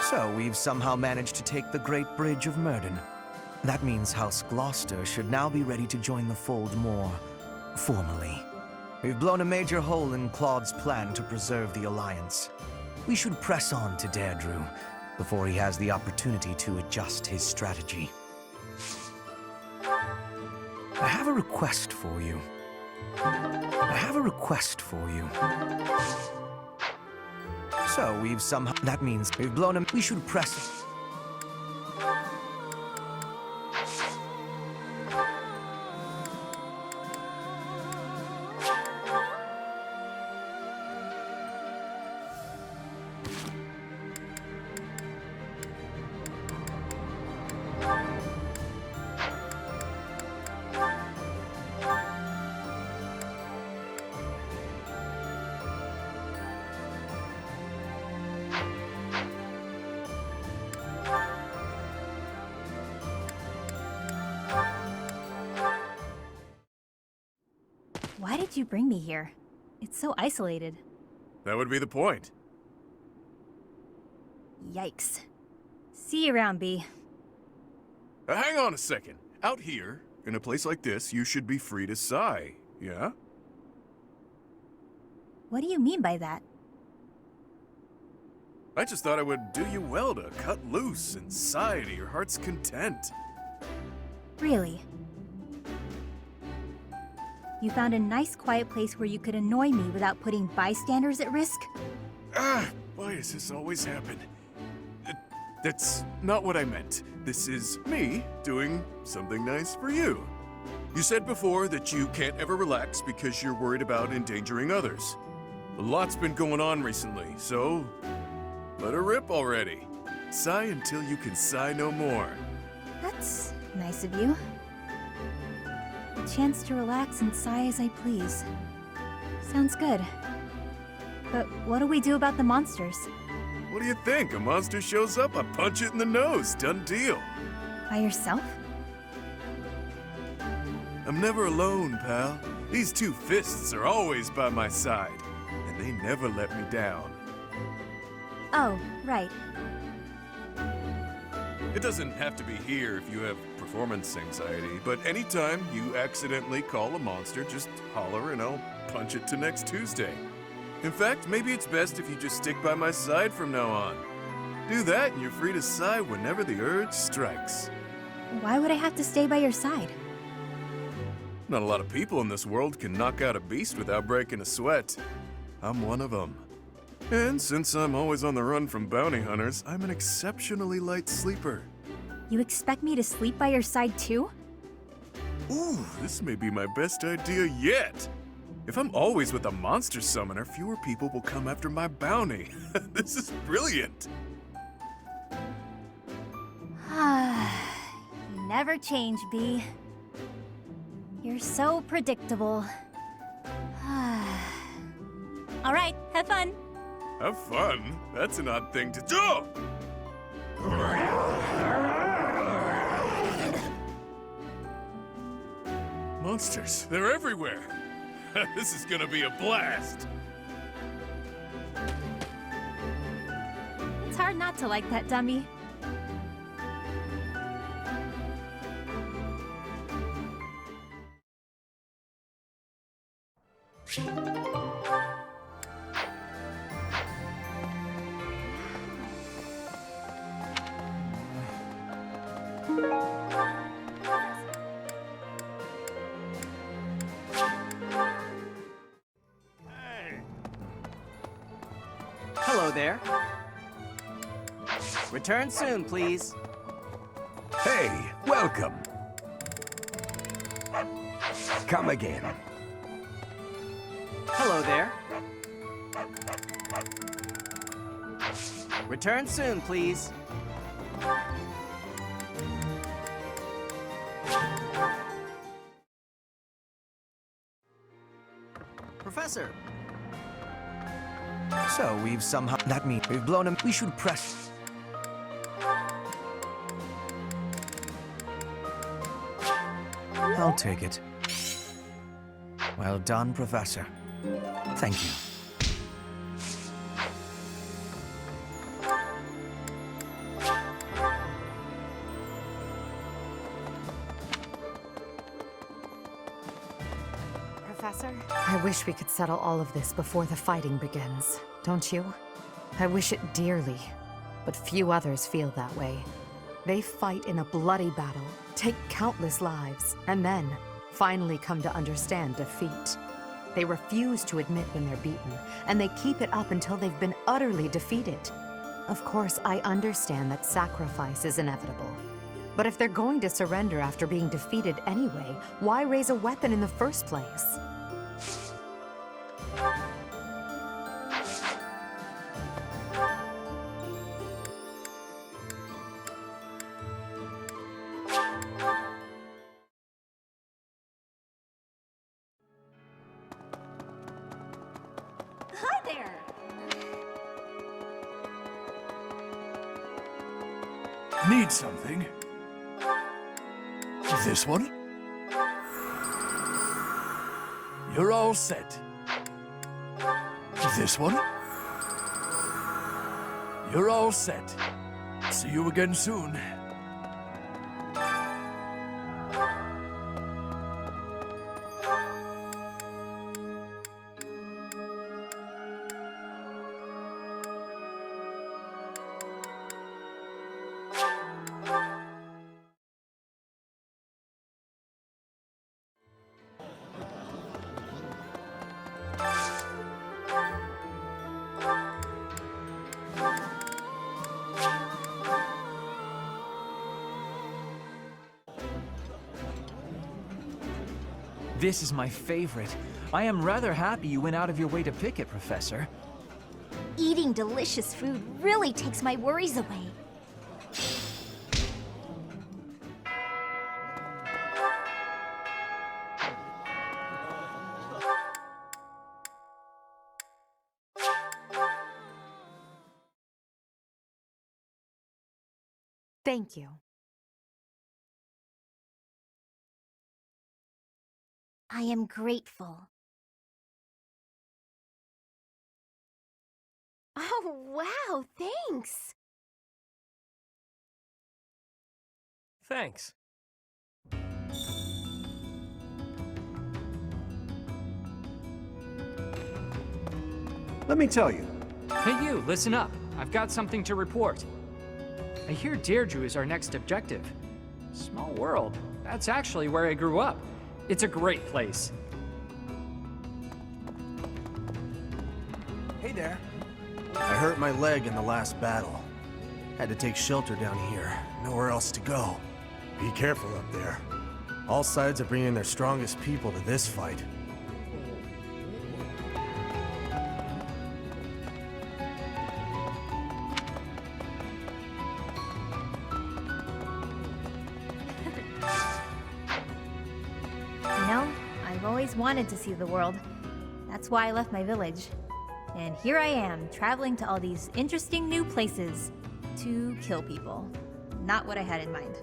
So we've somehow managed to take the Great Bridge of Murden. That means House Gloucester should now be ready to join the fold more formally. We've blown a major hole in Claude's plan to preserve the Alliance. We should press on to Deirdre before he has the opportunity to adjust his strategy. I have a request for you. So we've somehow... That means we've blown him... We should press... Why did you bring me here? It's so isolated. That would be the point. Yikes. See you around, B. Hang on a second. Out here, in a place like this, you should be free to sigh, yeah? What do you mean by that? I just thought it would do you well to cut loose and sigh to your heart's content. Really? You found a nice quiet place where you could annoy me without putting bystanders at risk? Why does this always happen? That's not what I meant. This is me doing something nice for you. You said before that you can't ever relax because you're worried about endangering others. A lot's been going on recently, so let her rip already. Sigh until you can sigh no more. That's nice of you. A chance to relax and sigh as I please. Sounds good. But what do we do about the monsters? What do you think? A monster shows up, I punch it in the nose. Done deal. By yourself? I'm never alone, pal. These 2 fists are always by my side, and they never let me down. Oh, right. It doesn't have to be here if you have performance anxiety, but anytime you accidentally call a monster, just holler and I'll punch it to next Tuesday. In fact, maybe it's best if you just stick by my side from now on. Do that and you're free to sigh whenever the urge strikes. Why would I have to stay by your side? Not a lot of people in this world can knock out a beast without breaking a sweat. I'm one of them. And since I'm always on the run from bounty hunters, I'm an exceptionally light sleeper. You expect me to sleep by your side too? Ooh, this may be my best idea yet. If I'm always with a monster summoner, fewer people will come after my bounty. This is brilliant. You never change, Bee. You're so predictable. All right, have fun. Have fun? That's an odd thing to do. Monsters, they're everywhere. This is gonna be a blast. It's hard not to like that dummy. Hello there. Return soon, please. Hey, welcome. Come again. Hello there. Return soon, please. Professor! So we've somehow... That means we've blown him. We should press... I'll take it. Well done, Professor. Thank you. Professor? I wish we could settle all of this before the fighting begins, don't you? I wish it dearly, but few others feel that way. They fight in a bloody battle, take countless lives, and then finally come to understand defeat. They refuse to admit when they're beaten, and they keep it up until they've been utterly defeated. Of course, I understand that sacrifice is inevitable. But if they're going to surrender after being defeated anyway, why raise a weapon in the first place? Hi there! Need something? This one? You're all set. This one? You're all set. See you again soon. This is my favorite. I am rather happy you went out of your way to pick it, Professor. Eating delicious food really takes my worries away. Thank you. I am grateful. Oh, wow, thanks! Thanks. Let me tell you. Hey you, listen up. I've got something to report. I hear Deirdre is our next objective. Small world. That's actually where I grew up. It's a great place. Hey there. I hurt my leg in the last battle. Had to take shelter down here. Nowhere else to go. Be careful up there. All sides are bringing their strongest people to this fight. I've always wanted to see the world. That's why I left my village. And here I am, traveling to all these interesting new places to kill people. Not what I had in mind.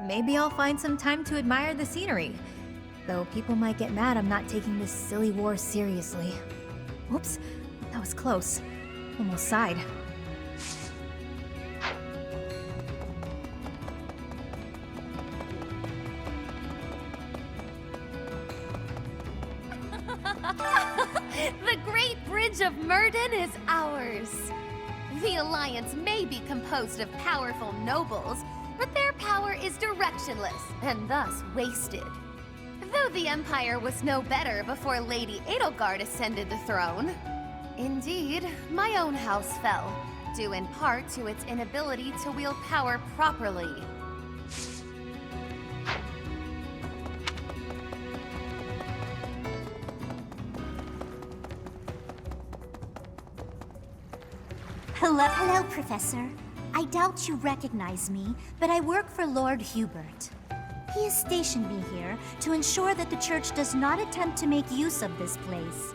Maybe I'll find some time to admire the scenery. Though people might get mad I'm not taking this silly war seriously. Whoops, that was close. Almost sighed. The Great Bridge of Murden is ours. The Alliance may be composed of powerful nobles, but their power is directionless and thus wasted. Though the Empire was no better before Lady Edelgard ascended the throne. Indeed, my own house fell, due in part to its inability to wield power properly. Hello, Professor. I doubt you recognize me, but I work for Lord Hubert. He has stationed me here to ensure that the Church does not attempt to make use of this place.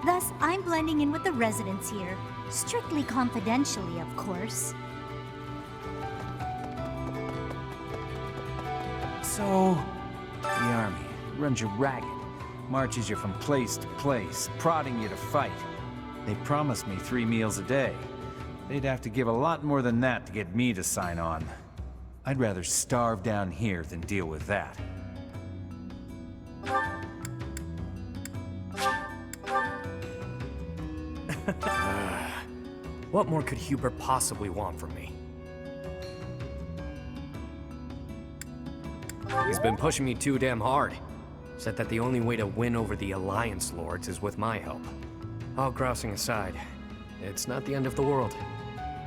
Thus, I'm blending in with the residents here, strictly confidentially, of course. So, the army runs you ragged, marches you from place to place, prodding you to fight. They promised me 3 meals a day. They'd have to give a lot more than that to get me to sign on. I'd rather starve down here than deal with that. What more could Hubert possibly want from me? He's been pushing me too damn hard. Said that the only way to win over the Alliance Lords is with my help. All grousing aside, it's not the end of the world.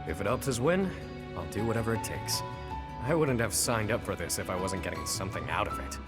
If it helps us win, I'll do whatever it takes. I wouldn't have signed up for this if I wasn't getting something out of it.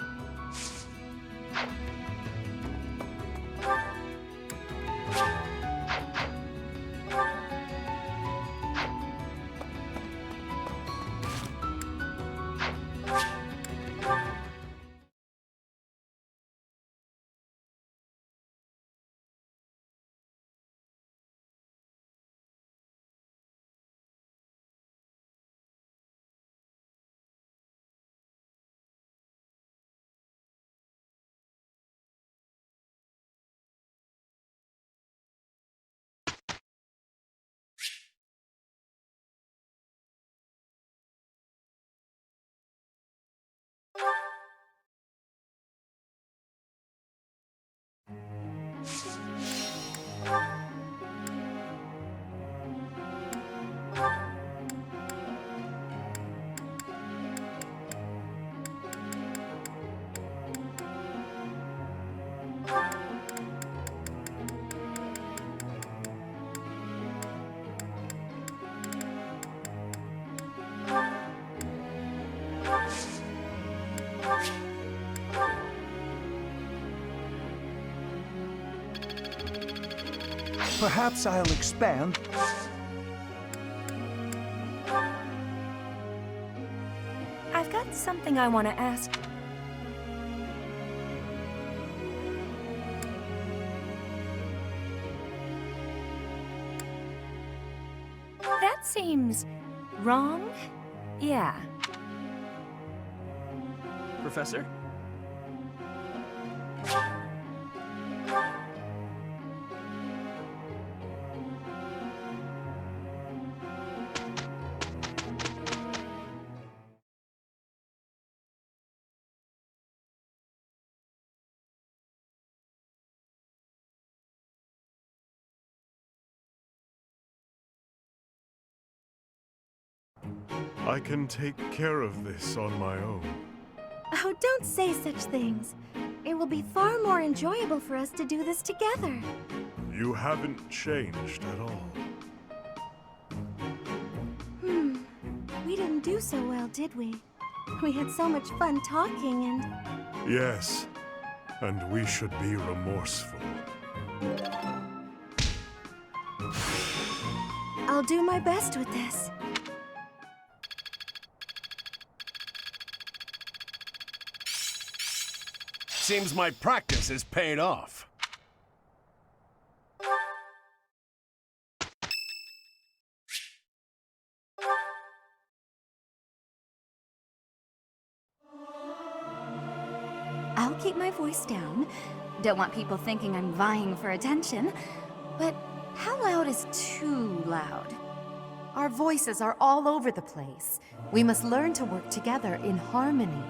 Perhaps I'll expand. I've got something I want to ask. That seems wrong? Yeah. Professor? I can take care of this on my own. Oh, don't say such things. It will be far more enjoyable for us to do this together. You haven't changed at all. We didn't do so well, did we? We had so much fun talking and... Yes, and we should be remorseful. I'll do my best with this. Seems my practice has paid off. I'll keep my voice down. Don't want people thinking I'm vying for attention. But how loud is too loud? Our voices are all over the place. We must learn to work together in harmony.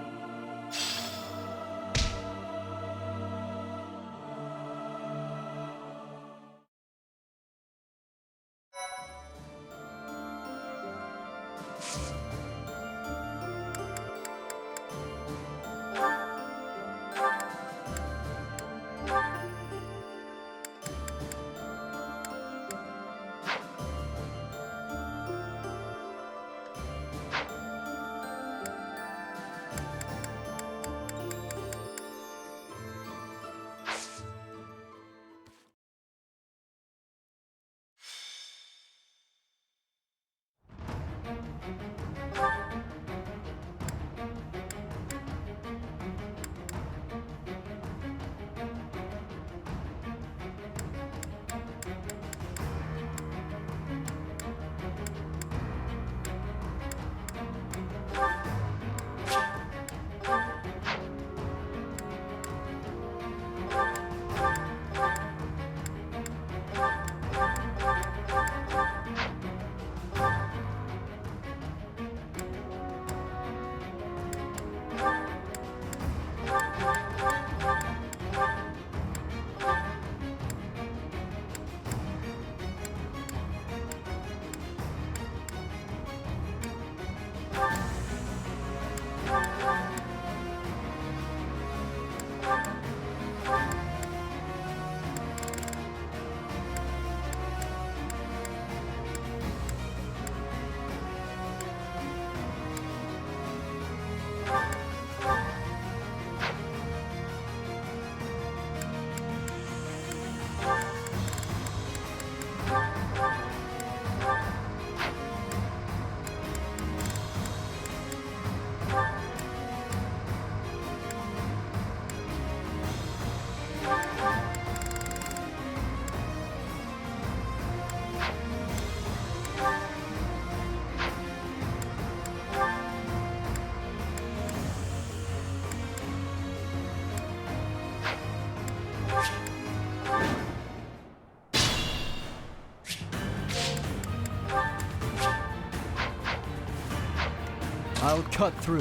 I'll cut through.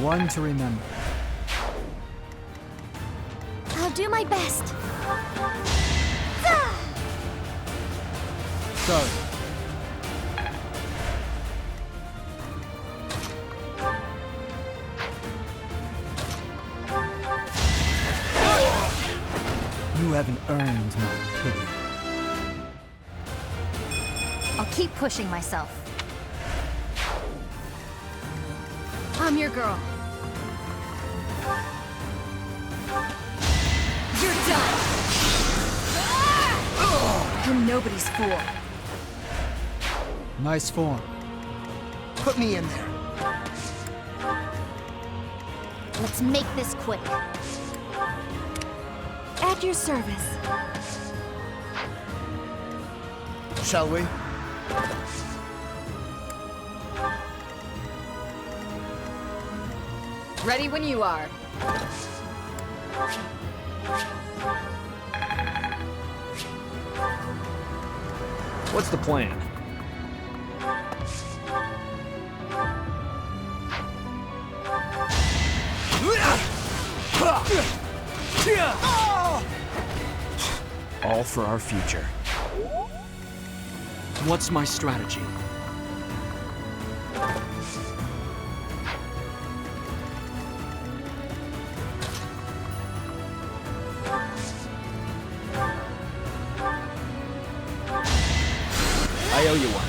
One to remember. I'll do my best. Sorry. You haven't earned my pity. I'll keep pushing myself. I'm your girl. You're done! You're nobody's fool. Nice form. Put me in there. Let's make this quick. At your service. Shall we? Ready when you are. What's the plan? All for our future. What's my strategy? I owe you one.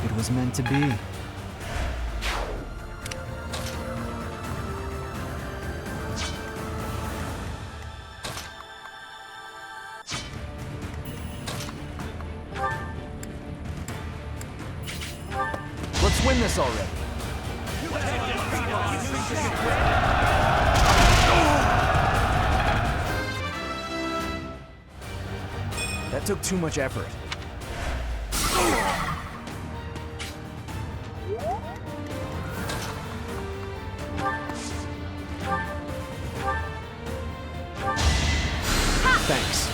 It was meant to be. Let's win this already. That took too much effort. Thanks.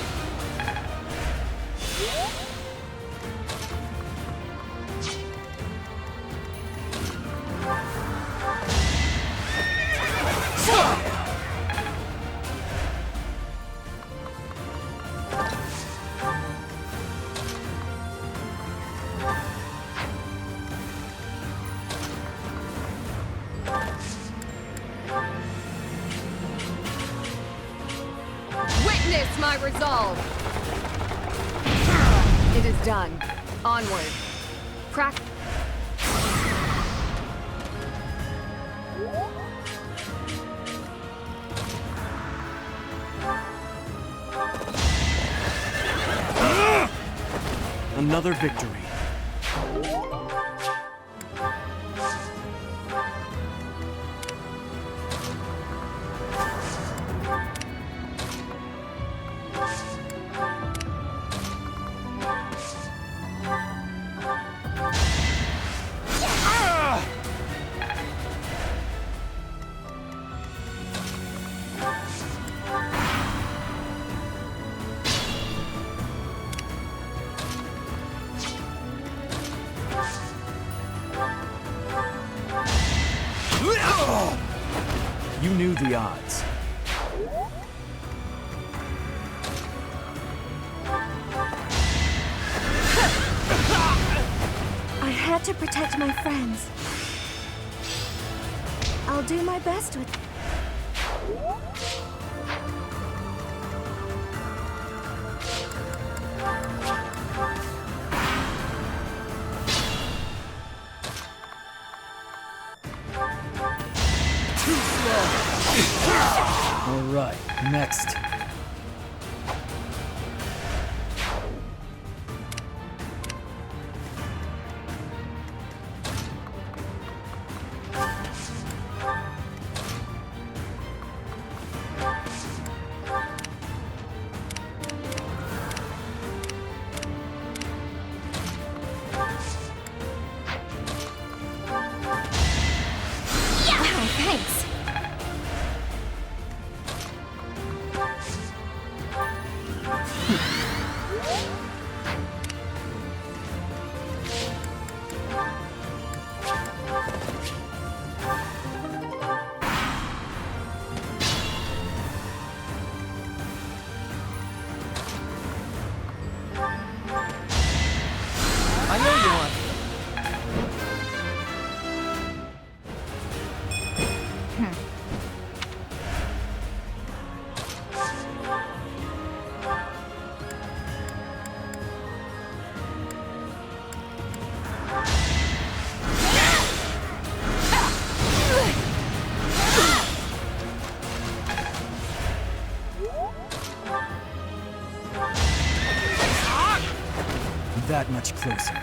Witness my resolve! It is done. Onward. Crack. Another victory. You knew the odds. I had to protect my friends. I'll do my best with... All right, next. Wow, thanks. I know you want. That much closer.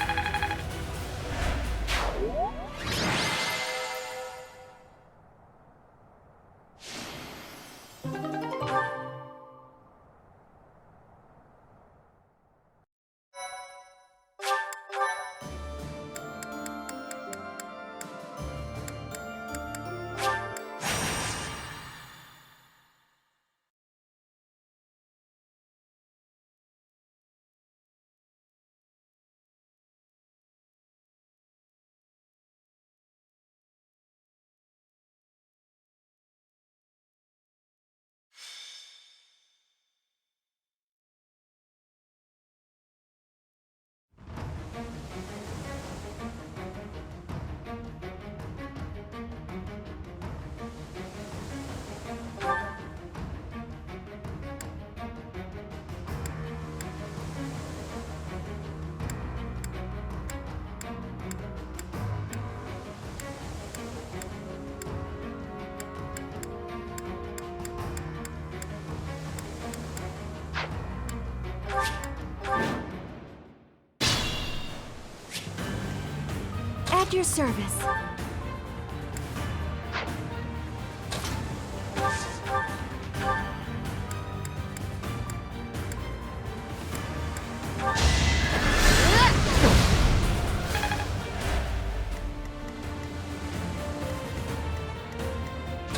your service.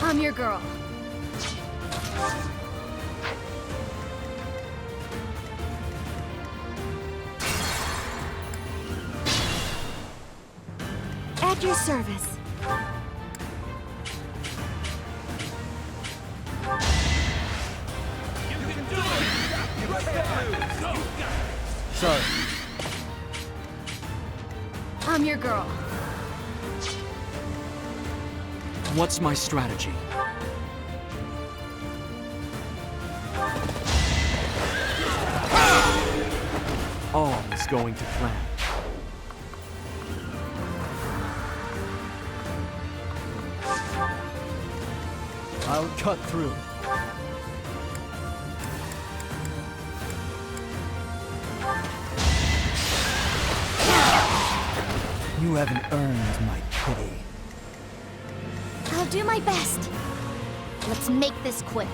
I'm your girl. At your service. Sorry. I'm your girl. What's my strategy? All is going to plan. I'll cut through. You haven't earned my pity. I'll do my best. Let's make this quick.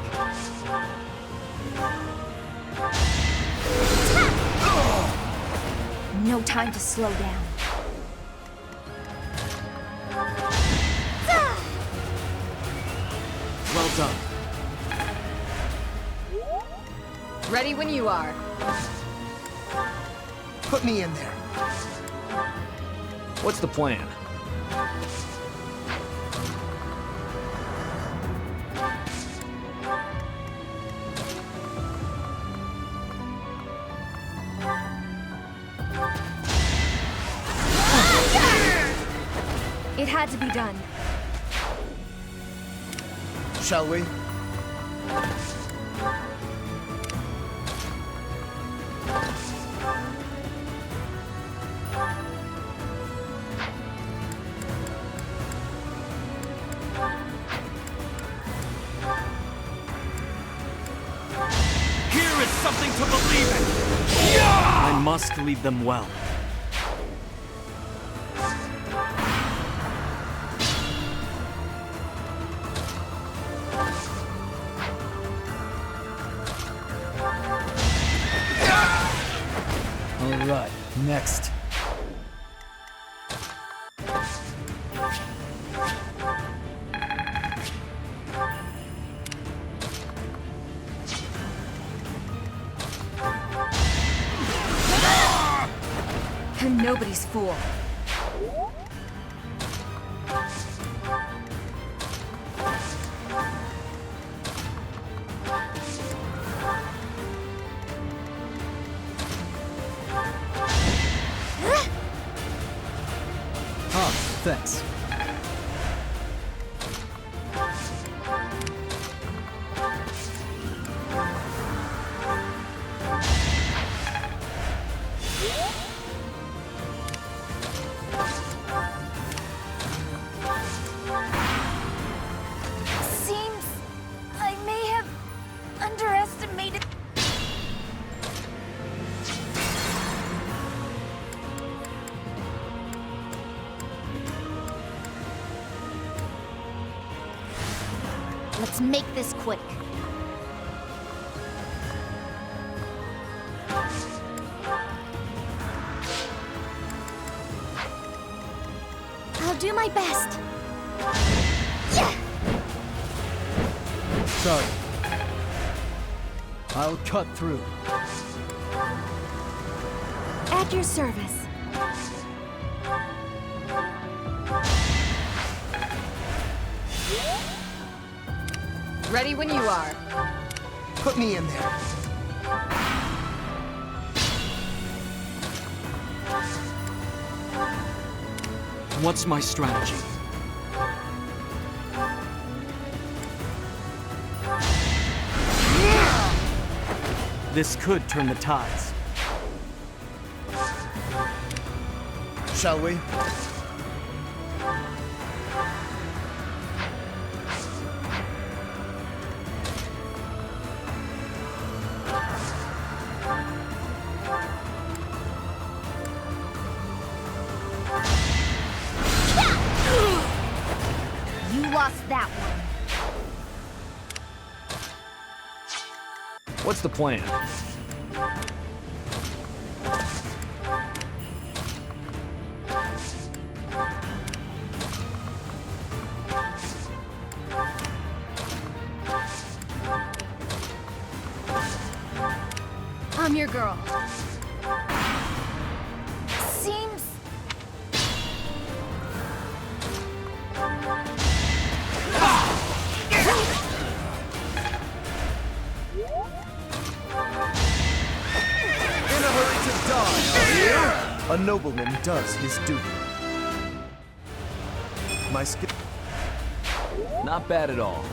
No time to slow down. Well done. Ready when you are. Put me in there. What's the plan? It had to be done. Shall we? Here is something to believe in! I must lead them well. All right, next. I'm nobody's fool. Ah, thanks. Seems I may have underestimated. Let's make this quick. I'll do my best. Sorry. I'll cut through. At your service. Ready when you are. Put me in there. What's my strategy? This could turn the tides. Shall we? lost that one. What's the plan? I'm your girl. Seems... In a hurry to die, are you? A nobleman does his duty. My skill... Not bad at all.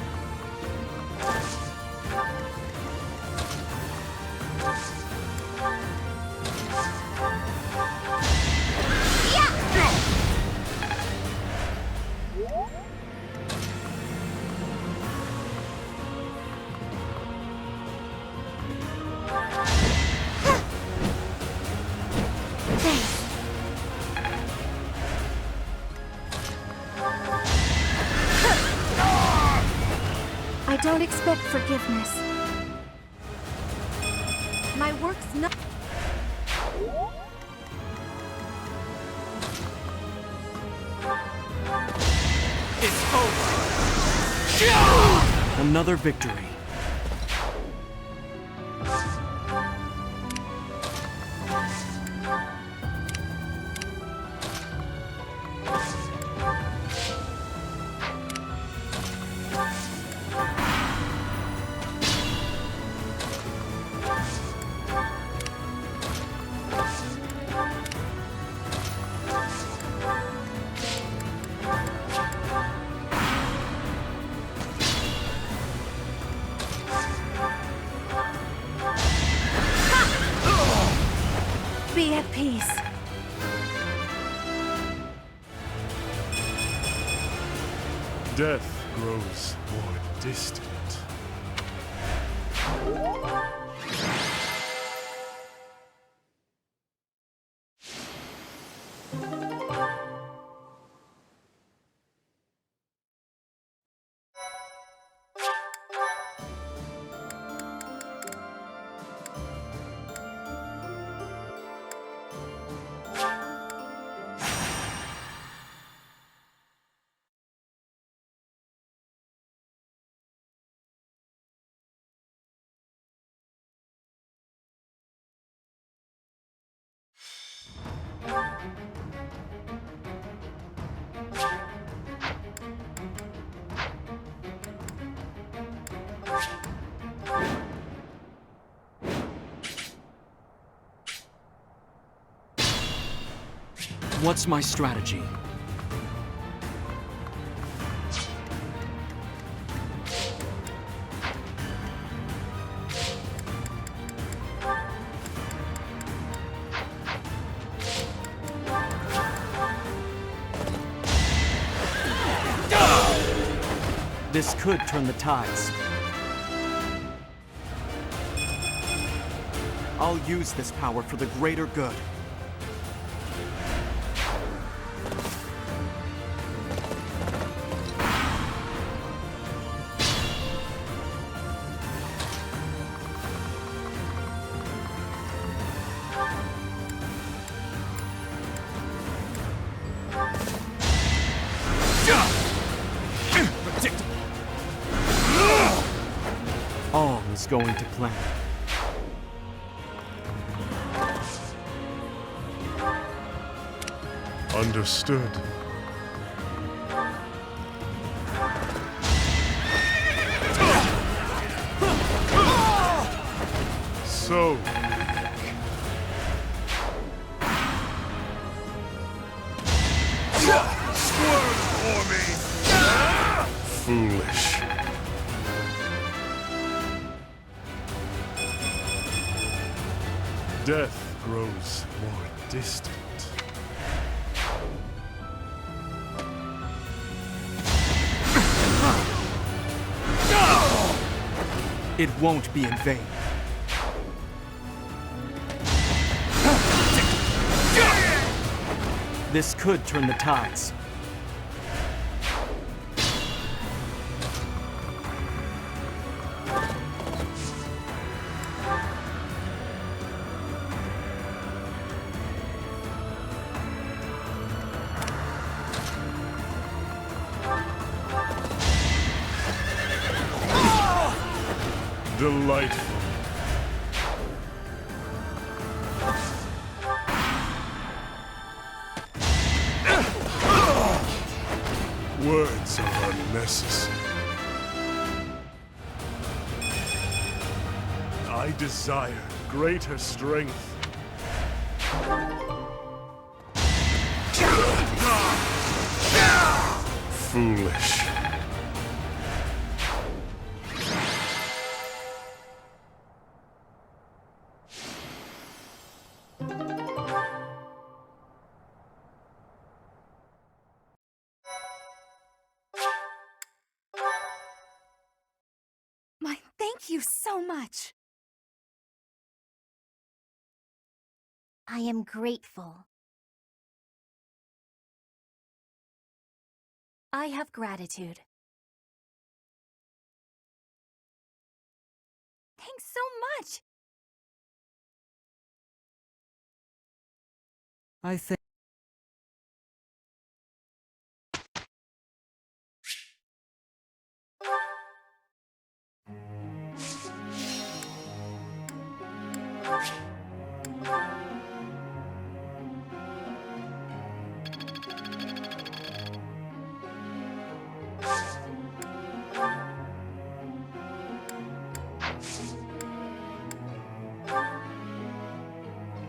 I don't expect forgiveness. My work's not... It's over! Another victory. Be at peace. Death grows more distant. What's my strategy? This could turn the tides. I'll use this power for the greater good. All is going to plan. Understood. So... Squirm for me! foolish. Death grows more distant. It won't be in vain. This could turn the tides. Delightful. Words are unnecessary. I desire greater strength. Foolish. Thank you so much. I am grateful. I have gratitude. Thanks so much. I think...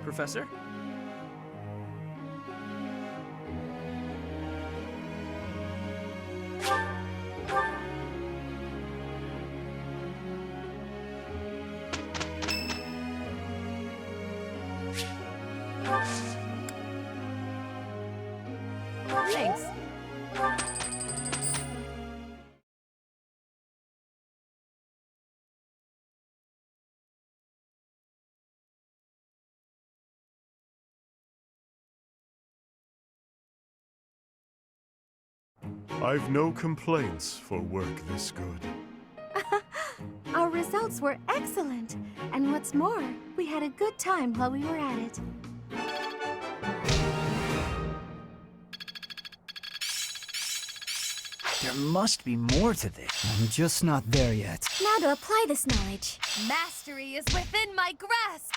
Professor? Thanks. I've no complaints for work this good. Our results were excellent. And what's more, we had a good time while we were at it. There must be more to this. I'm just not there yet. Now to apply this knowledge. Mastery is within my grasp!